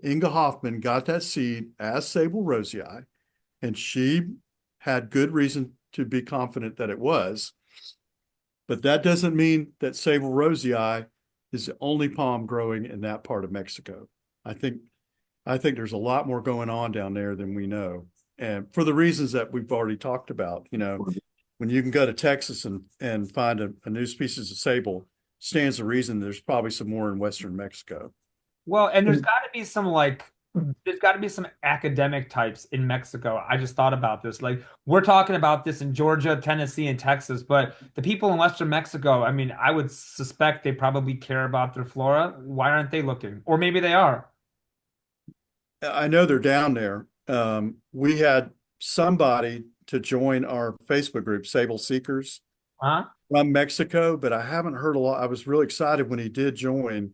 Inga Hoffman got that seed as Sable Rosii, and she had good reason to be confident that it was. But that doesn't mean that Sable Rosii is the only palm growing in that part of Mexico. I think there's a lot more going on down there than we know. And for the reasons that we've already talked about, when you can go to Texas and find a new species of sable, stands to reason there's probably some more in Western Mexico. Well, and there's got to be some academic types in Mexico. I just thought about this. Like we're talking about this in Georgia, Tennessee, and Texas, but the people in Western Mexico, I mean, I would suspect they probably care about their flora. Why aren't they looking? Or maybe they are. I know they're down there. We had somebody to join our Facebook group, Sable Seekers, Huh? from Mexico, but I haven't heard a lot. I was really excited when he did join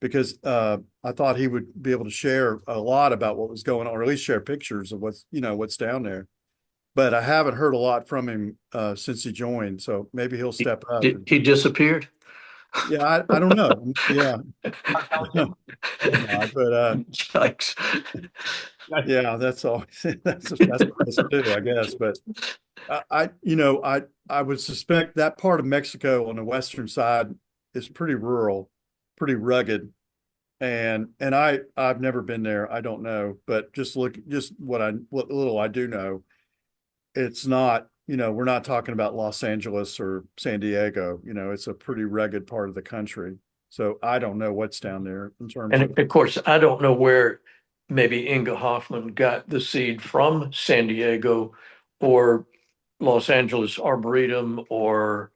because I thought he would be able to share a lot about what was going on, or at least share pictures of what's down there. But I haven't heard a lot from him since he joined, so maybe he'll step up. He disappeared. Yeah, I don't know. Yeah, yeah, but Yikes. yeah, that's all. That's nice too, I guess. But I would suspect that part of Mexico on the western side is pretty rural, pretty rugged, and I've never been there. I don't know, but just what little I do know, it's not. We're not talking about Los Angeles or San Diego. It's a pretty rugged part of the country. So I don't know what's down there in terms And of. of course, I don't know where maybe Inga Hoffman got the seed from San Diego or Los Angeles Arboretum or,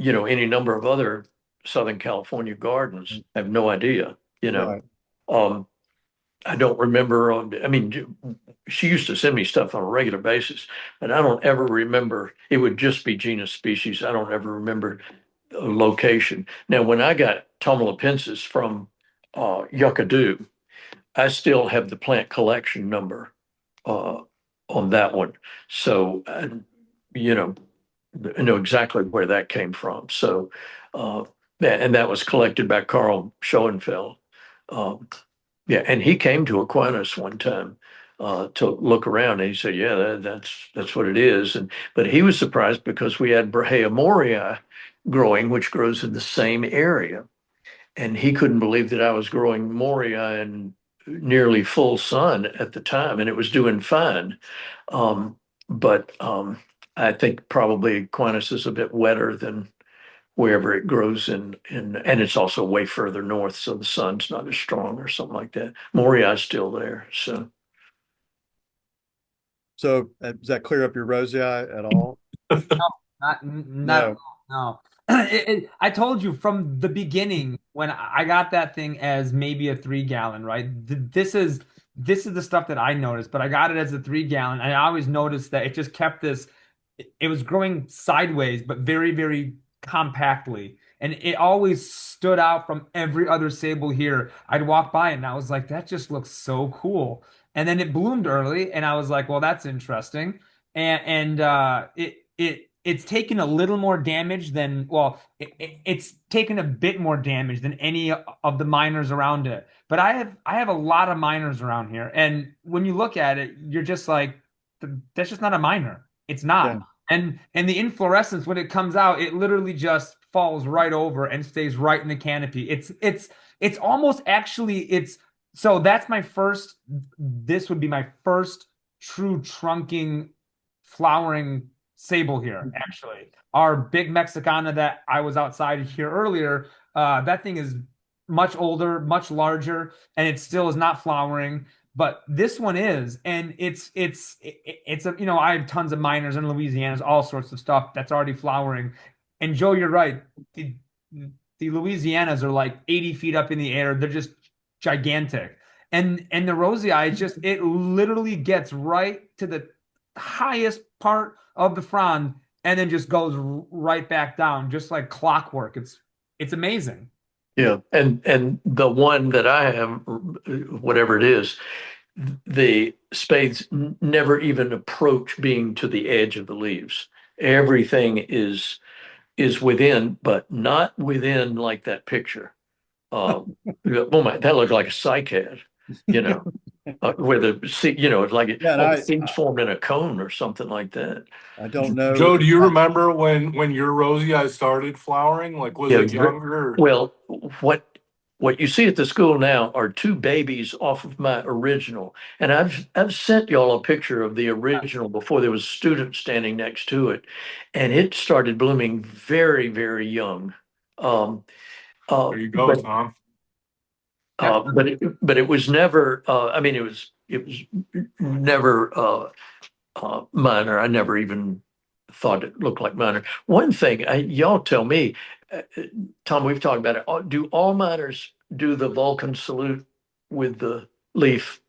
any number of other Southern California gardens. I have no idea. Right. Um, I don't remember I mean, she used to send me stuff on a regular basis, but I don't ever remember. It would just be genus species. I don't ever remember a location. Now, when I got Tomolopensis from Yucadoo, I still have the plant collection number uh, on that one. So, you know, I know exactly where that came from. So, uh, and that was collected by Carl Schoenfeld. Um, yeah, and he came to Aquinas one time to look around, and he said, "Yeah, that's what it is." And but he was surprised because we had Brahea morii growing, which grows in the same area, and he couldn't believe that I was growing morii in nearly full sun at the time, and it was doing fine. But I think probably Aquinas is a bit wetter than wherever it grows and it's also way further north, so the sun's not as strong or something like that. Moriah's still there, so So does that clear up your rosy eye at all? Not No. no. I told you from the beginning when I got that thing as maybe a 3 gallon, right? This is the stuff that I noticed, but I got it as a 3 gallon, and I always noticed that it just kept this. It was growing sideways, but very, very compactly, and it always stood out from every other sable here. I'd walk by it, and I was like, that just looks so cool. And then it bloomed early, and I was like, well, that's interesting. It's taken a little more damage than it's taken a bit more damage than any of the miners around it. But I have a lot of miners around here, and when you look at it, you're just like, that's just not a miner. It's not. Yeah. And the inflorescence, when it comes out, it literally just falls right over and stays right in the canopy. It's almost actually it's so that's my first, this would be my first true trunking flowering sable here, actually. Our big Mexicana that I was outside here earlier, that thing is much older, much larger, and it still is not flowering. But this one is, and it's a, I have tons of minors in Louisiana, all sorts of stuff that's already flowering. And Joe, you're right. The Louisianas are like 80 feet up in the air. They're just gigantic. And the rosei, it literally gets right to the highest part of the frond and then just goes right back down, just like clockwork. It's amazing. Yeah, and the one that I have, whatever it is, the spades never even approach being to the edge of the leaves. Everything is within, but not within like that picture. Oh my, that looked like a cycad, you know, where the seed, it's like Yeah, and all the seeds formed in a cone or something like that. I don't know. Joe, do you remember when your rosy eyes started flowering? Like, was Yeah, it younger? well, what you see at the school now are two babies off of my original, and I've sent y'all a picture of the original before there was a student standing next to it, and it started blooming very, very young. Um, There you go, but Tom. but it was never. I mean, it was never minor. I never even thought it looked like minor. One thing, y'all tell me, Tom, we've talked about it. Do all miners do the Vulcan salute with the leaf?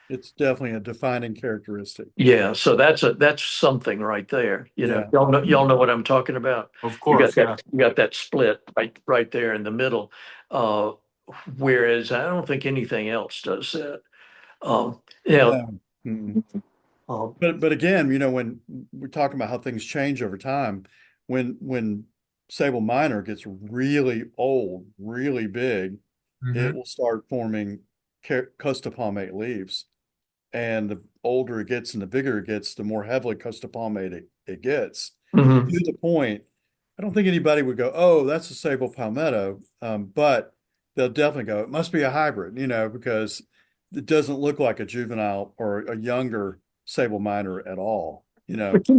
It's definitely a defining characteristic. Yeah, so that's something right there. Yeah. Y'all know what I'm talking about. Of course, yeah. You got that split right there in the middle. Whereas I don't think anything else does that. Yeah. No. Mm-mm. But again, when we're talking about how things change over time, when Sable Minor gets really old, really big, it will start forming custopalmate leaves. And the older it gets and the bigger it gets, the more heavily custopalmate it gets. Mhm. To the point, I don't think anybody would go, "Oh, that's a Sable Palmetto," but they'll definitely go, "It must be a hybrid," because it doesn't look like a juvenile or a younger Sable Minor at all. But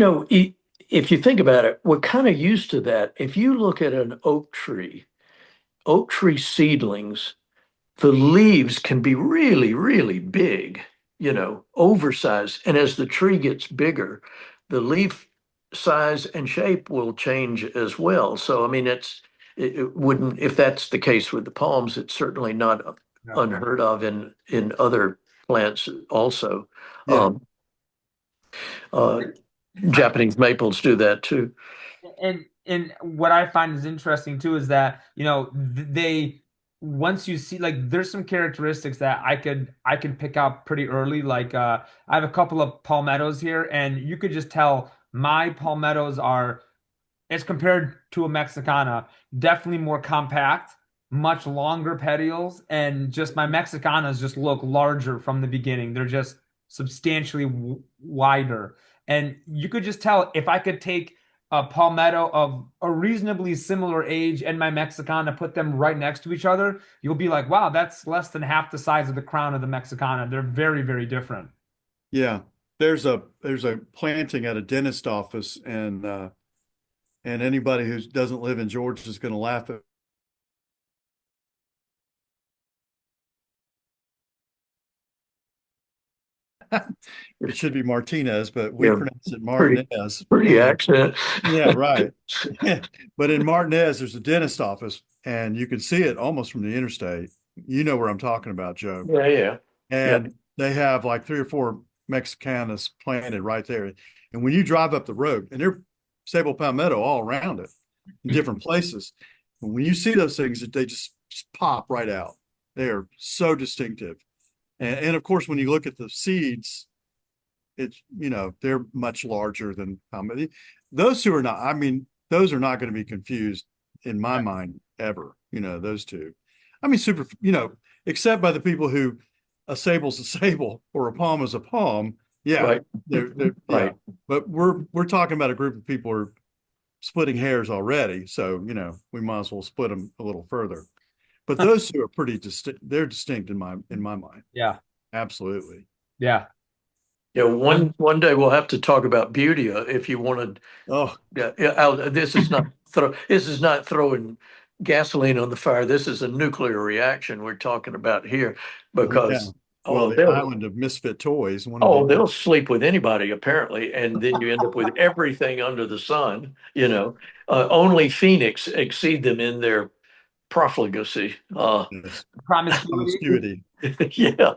if you think about it, we're kind of used to that. If you look at an oak tree seedlings, the leaves can be really, really big, oversized. And as the tree gets bigger, the leaf size and shape will change as well. So, I mean, it wouldn't, if that's the case with the palms, it's certainly not unheard of in other plants also. Yeah. Japanese maples do that too. And what I find is interesting too is that they, once you see, like, there's some characteristics that I could pick out pretty early. Like I have a couple of palmettos here, and you could just tell my palmettos are, as compared to a Mexicana, definitely more compact, much longer petioles, and just my Mexicanas just look larger from the beginning. They're just substantially wider. And you could just tell, if I could take a palmetto of a reasonably similar age and my Mexicana, put them right next to each other, you'll be like, wow, that's less than half the size of the crown of the Mexicana. They're very, very different. Yeah. There's a planting at a dentist office, and anybody who doesn't live in Georgia is going to laugh at. It should be Martinez, but we pronounce it Martinez. Pretty accent. Yeah, right. But in Martinez, there's a dentist office, and you can see it almost from the interstate. You know where I'm talking about, Joe. Yeah. And they have like 3 or 4 Mexicanas planted right there. And when you drive up the road, and they're Sable Palmetto all around it in different places. And when you see those things, they just pop right out. They are so distinctive. And of course, when you look at the seeds, it's, they're much larger than palmetto. Those two are not, I mean, those are not going to be confused in my mind ever, those two. I mean, super, except by the people who a sable's a sable or a palm is a palm. Yeah. Right. They're Right. But we're talking about a group of people who are splitting hairs already, so we might as well split them a little further. But those two are pretty distinct. They're distinct in my mind. Yeah. Absolutely. Yeah. Yeah, one day we'll have to talk about Butia if you wanted. Oh, This is not throwing gasoline on the fire. This is a nuclear reaction we're talking about here yeah. because Well, oh the they'll island of misfit toys. One of oh the they'll sleep with anybody apparently, and then you end up with everything under the sun. Only Phoenix exceed them in their profligacy. yes, Promiscuity. promiscuity. Yeah.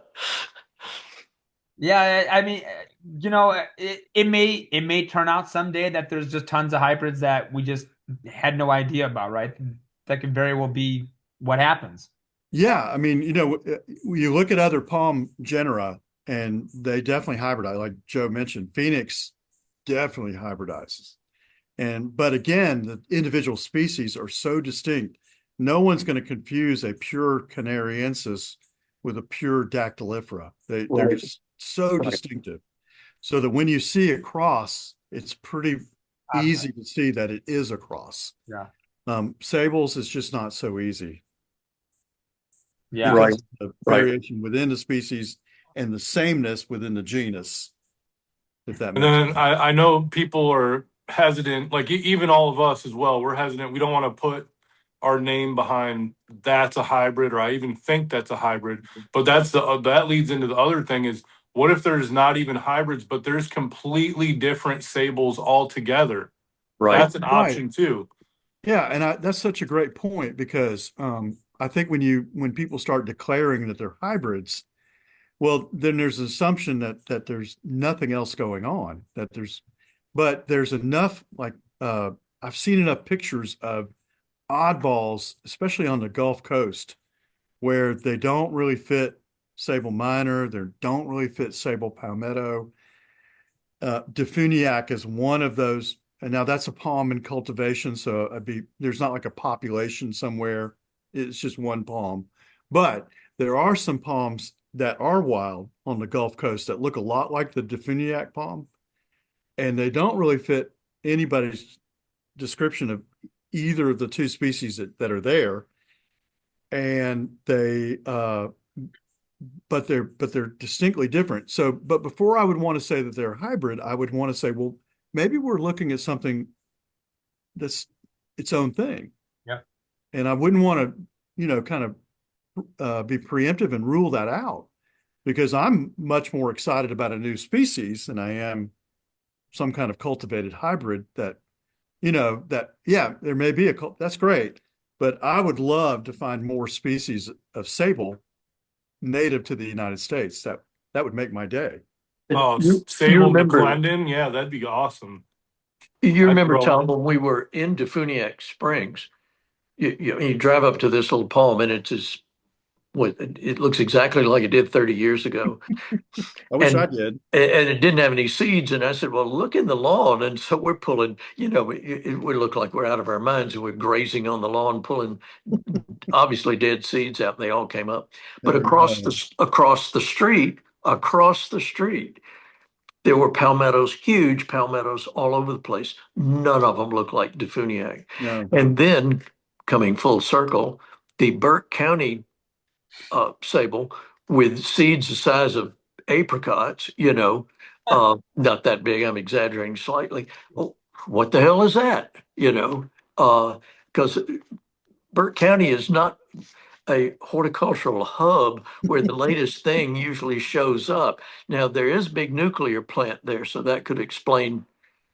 Yeah, I mean, it may turn out someday that there's just tons of hybrids that we just had no idea about, right? That could very well be what happens. Yeah, I mean, you look at other palm genera, and they definitely hybridize. Like Joe mentioned, Phoenix definitely hybridizes. But again, the individual species are so distinct. No one's going to confuse a pure Canariensis with a pure Dactylifera. They're Right. just so Right. distinctive. So that when you see a cross, it's pretty easy to see that it is a cross. Yeah. Sables is just not so easy Yeah. because Right. of the Right. variation within the species and the sameness within the genus, if that And makes then sense. I know people are hesitant, like even all of us as well. We're hesitant. We don't want to put our name behind that's a hybrid, or I even think that's a hybrid. But that leads into the other thing is what if there's not even hybrids, but there's completely different sables altogether? Right. That's an Right. option too. Yeah, and that's such a great point because I think when people start declaring that they're hybrids, well, then there's an assumption that there's nothing else going on. But there's enough I've seen enough pictures of oddballs, especially on the Gulf Coast, where they don't really fit Sable Minor, they don't really fit Sable Palmetto. Defuniac is one of those, and now that's a palm in cultivation, so there's not like a population somewhere. It's just one palm, but there are some palms that are wild on the Gulf Coast that look a lot like the Defuniac palm, and they don't really fit anybody's description of either of the two species that are there, and but they're distinctly different. So, but before I would want to say that they're a hybrid, I would want to say, well, maybe we're looking at something that's its own thing. Yeah. And I wouldn't want to, kind of be preemptive and rule that out because I'm much more excited about a new species than I am some kind of cultivated hybrid yeah, there may be that's great, but I would love to find more species of sable native to the United States. That would make my day. Oh, You Sable remember McClendon, yeah, that'd be awesome. you I'd remember grow. Tom when we were in Defuniak Springs, you drive up to this little palm and it looks exactly like it did 30 years ago. I wish I And did. and it didn't have any seeds. And I said, well, look in the lawn. And so we're pulling, we look like we're out of our minds and we're grazing on the lawn, pulling obviously dead seeds out, and they all came up. But Oh no. across the street, there were palmettos, huge palmettos all over the place. None of them looked like Defuniak. No. And then coming full circle, the Burke County sable with seeds the size of apricots, not that big. I'm exaggerating slightly. Oh, what the hell is that? Because Burke County is not a horticultural hub where the latest thing usually shows up. Now there is a big nuclear plant there, so that could explain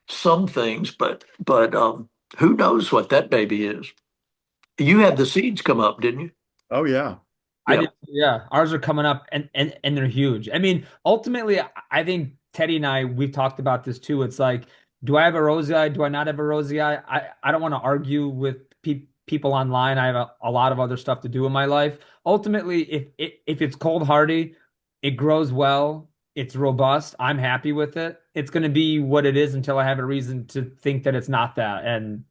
some things, but who knows what that baby is? You had the seeds come up, didn't you? Oh yeah. I Yeah. did, yeah. Ours are coming up and they're huge. I mean, ultimately, I think Teddy and we've talked about this too. It's like, do I have a rosy eye? Do I not have a rosy eye? I don't want to argue with people online. I have a lot of other stuff to do in my life. Ultimately, if it's cold hardy, it grows well, it's robust, I'm happy with it. It's going to be what it is until I have a reason to think that it's not that. And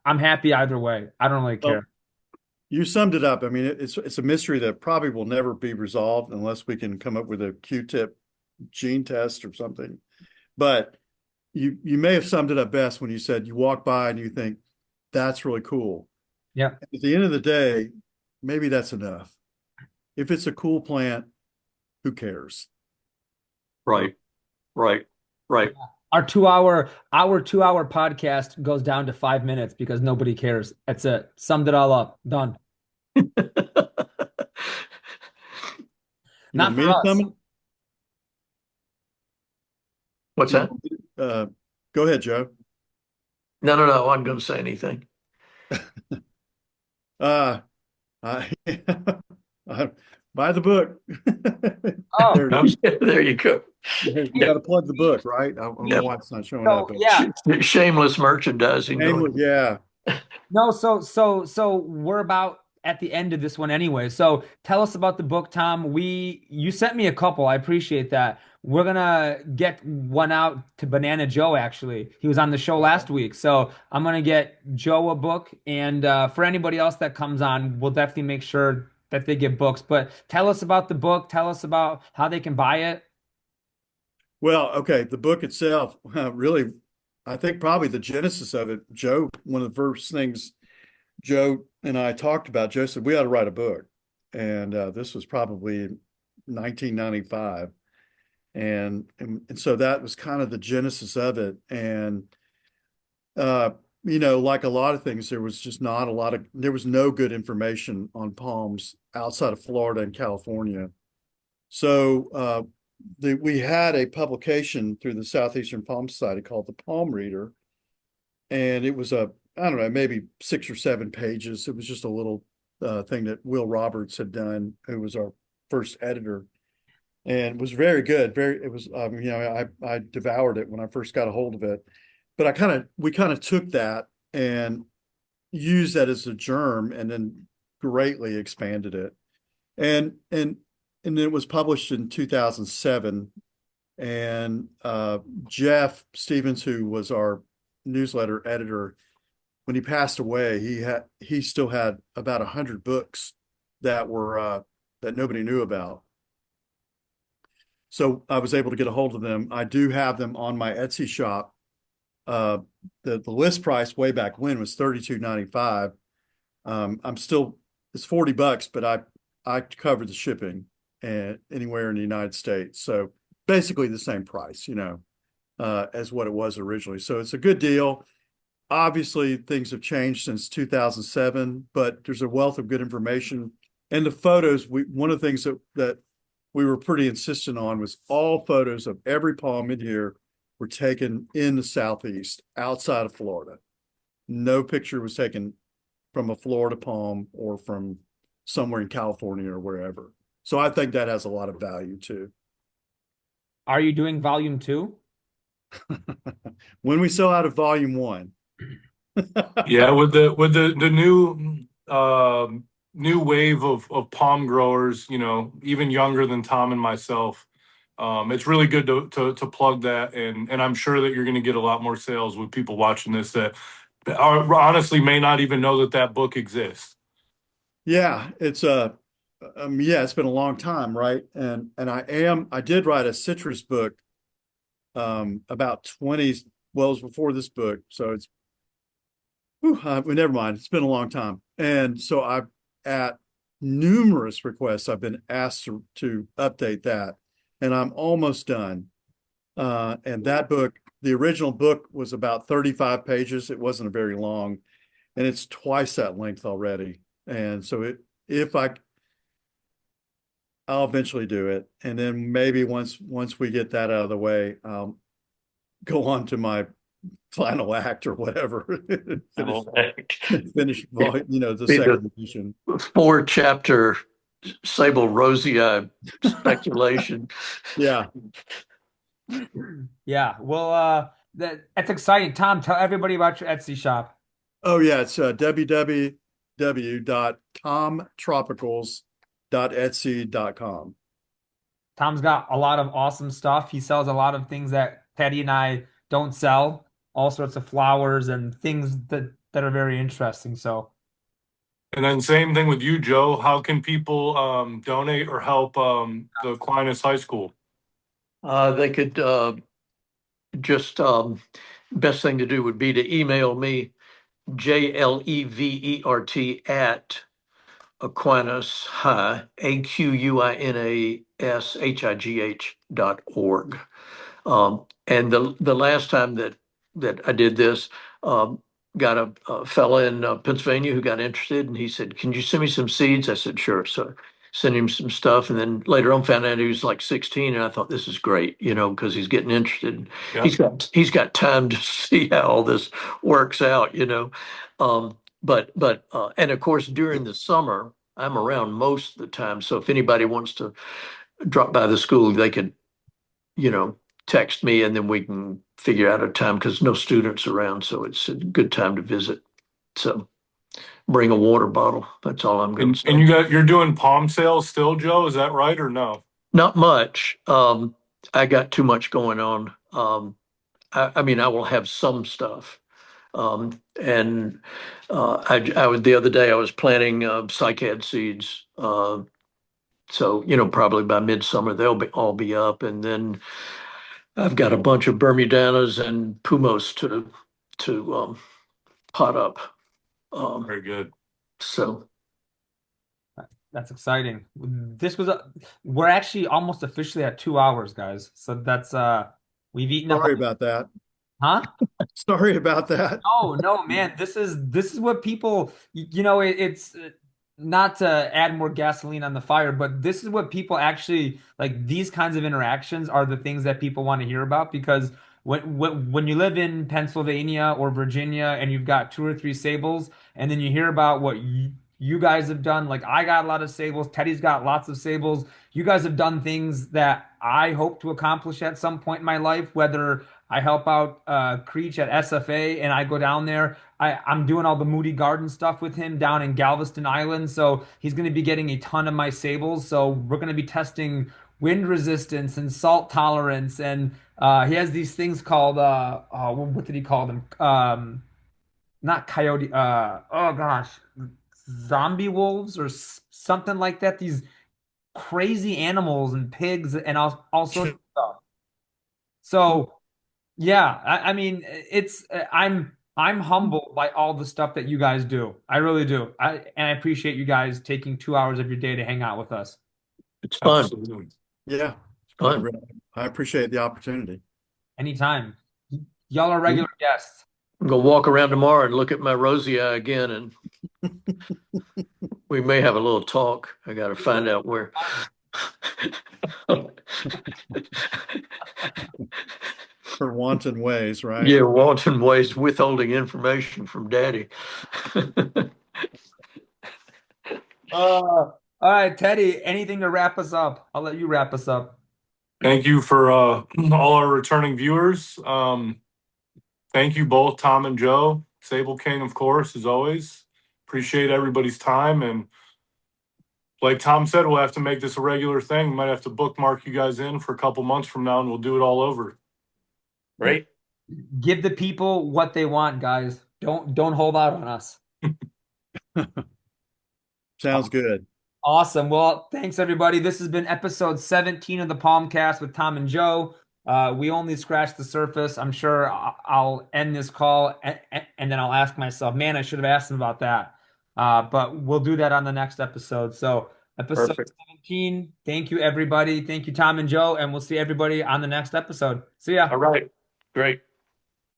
I'm happy either way. I don't really Well, care. you summed it up. I mean, it's a mystery that probably will never be resolved unless we can come up with a Q-tip gene test or something. But you may have summed it up best when you said you walk by and you think that's really cool. Yeah. At the end of the day, maybe that's enough. If it's a cool plant, who cares? Right, right, right. Our 2 hour podcast goes down to 5 minutes because nobody cares. That's it. Summed it all up. Done. You Not want me for to us. sum it? What's You that? want me to- go ahead, Joe. No, no, no. I wasn't going to say anything. I, I buy the book. Oh, There it is. There you go. You got to plug the book, right? I don't know Yep. why it's not showing so up. But yeah. Shameless merchandising. yeah. No, so we're about at the end of this one anyway. So tell us about the book, Tom. You sent me a couple. I appreciate that. We're gonna get one out to Banana Joe, actually. He was on the show last week. So I'm gonna get Joe a book, and for anybody else that comes on, we'll definitely make sure that they get books. But tell us about the book, tell us about how they can buy it. Well, okay. The book itself, really, I think probably the genesis of it, Joe, one of the first things Joe and I talked about, Joe said we ought to write a book. And this was probably 1995. And so that was kind of the genesis of it. And like a lot of things, there was just not a lot of there was no good information on palms outside of Florida and California. So we had a publication through the Southeastern Palm Society called the Palm Reader, and it was I don't know, maybe 6 or 7 pages. It was just a little thing that Will Roberts had done, who was our first editor, and was very good. It was, I devoured it when I first got a hold of it. But we kind of took that and used that as a germ, and then greatly expanded it. And it was published in 2007. And Jeff Stevens, who was our newsletter editor, when he passed away, he still had about 100 books that were that nobody knew about. So I was able to get a hold of them. I do have them on my Etsy shop. The list price way back when was $32.95. It's $40, but I covered the shipping and anywhere in the United States. So basically the same price, as what it was originally. So it's a good deal. Obviously, things have changed since 2007, but there's a wealth of good information. And the photos, one of the things that we were pretty insistent on was all photos of every palm in here were taken in the Southeast, outside of Florida. No picture was taken from a Florida palm or from somewhere in California or wherever. So I think that has a lot of value too. Are you doing volume 2? When we sell out of volume 1. Yeah, with the new wave of palm growers, even younger than Tom and myself, it's really good to plug that, and I'm sure that you're going to get a lot more sales with people watching this that honestly may not even know that book exists. Yeah, it's it's been a long time, right? And I did write a citrus book about 20, well, it was before this book, so it's never mind. It's been a long time. And so at numerous requests, I've been asked to update that, and I'm almost done. And that book, the original book was about 35 pages. It wasn't very long, and it's twice that length already. And so I'll eventually do it. And then maybe once we get that out of the way, I'll go on to my final act or whatever. finish the second edition. 4-chapter Sabal rosea speculation. Yeah. Yeah. Well, that's exciting. Tom, tell everybody about your Etsy shop. Oh yeah, it's www.tomtropicals.etsy.com. Tom's got a lot of awesome stuff. He sells a lot of things that Teddy and I don't sell, all sorts of flowers and things that are very interesting. So, And then same thing with you, Joe. How can people donate or help the Aquinas High School? They could just best thing to do would be to email me JLEVERT at Aquinas High, AQUINASHIGH.org. And the last time that I did this, got a fella in Pennsylvania who got interested, and he said, "Can you send me some seeds?" I said, "Sure." So sent him some stuff, and then later on found out he was like 16, and I thought this is great, because he's getting interested. Yeah. He's got time to see how all this works out. And of course during the summer I'm around most of the time, so if anybody wants to drop by the school, they could, you know, text me and then we can figure out a time because no students around. So it's a good time to visit. So bring a water bottle. That's all I'm going to And say. you're doing palm sales still, Joe? Is that right or no? Not much. I got too much going on. I mean, I will have some stuff. And I was the other day I was planting cycad seeds. So, probably by midsummer they'll all be up, and then I've got a bunch of Bermudanas and Pumos to pot up. Very good. So That's exciting. We're actually almost officially at 2 hours, guys. So that's we've eaten up. Sorry about that. Huh? Sorry about that. Oh no, man. This is what people, it's not to add more gasoline on the fire, but this is what people actually like. These kinds of interactions are the things that people want to hear about because when you live in Pennsylvania or Virginia and you've got two or three sables, and then you hear about what you guys have done, like I got a lot of sables, Teddy's got lots of sables. You guys have done things that I hope to accomplish at some point in my life, whether I help out Creech at SFA and I go down there. I'm doing all the Moody Garden stuff with him down in Galveston Island. So he's going to be getting a ton of my sables. So we're going to be testing wind resistance and salt tolerance. And he has these things called, what did he call them? Not coyote. Oh gosh, zombie wolves or something like that. These crazy animals and pigs and all sorts of stuff. So yeah, I mean, I'm humbled by all the stuff that you guys do. I really do. I appreciate you guys taking 2 hours of your day to hang out with us. it's fun. Absolutely. Yeah, Fun. I appreciate the opportunity. Anytime. Y'all are regular guests. I'm gonna walk around tomorrow and look at my rosy eye again, and we may have a little talk. I got to find out where. For wanton ways, right? Yeah, wanton waste, withholding information from Daddy. All right, Teddy, anything to wrap us up? I'll let you wrap us up. Thank you for all our returning viewers. Thank you both, Tom and Joe. Sable King, of course, as always. Appreciate everybody's time. And like Tom said, we'll have to make this a regular thing. We might have to bookmark you guys in for a couple months from now, and we'll do it all over. Right? Give the people what they want, guys. Don't hold out on us. Sounds good. Awesome. Well, thanks everybody. This has been episode 17 of the Palmcast with Tom and Joe. We only scratched the surface. I'm sure I'll end this call and then I'll ask myself, man, I should have asked him about that. But we'll do that on the next episode. So episode Perfect. 17. Thank you, everybody. Thank you, Tom and Joe, and we'll see everybody on the next episode. See ya. All right. Great.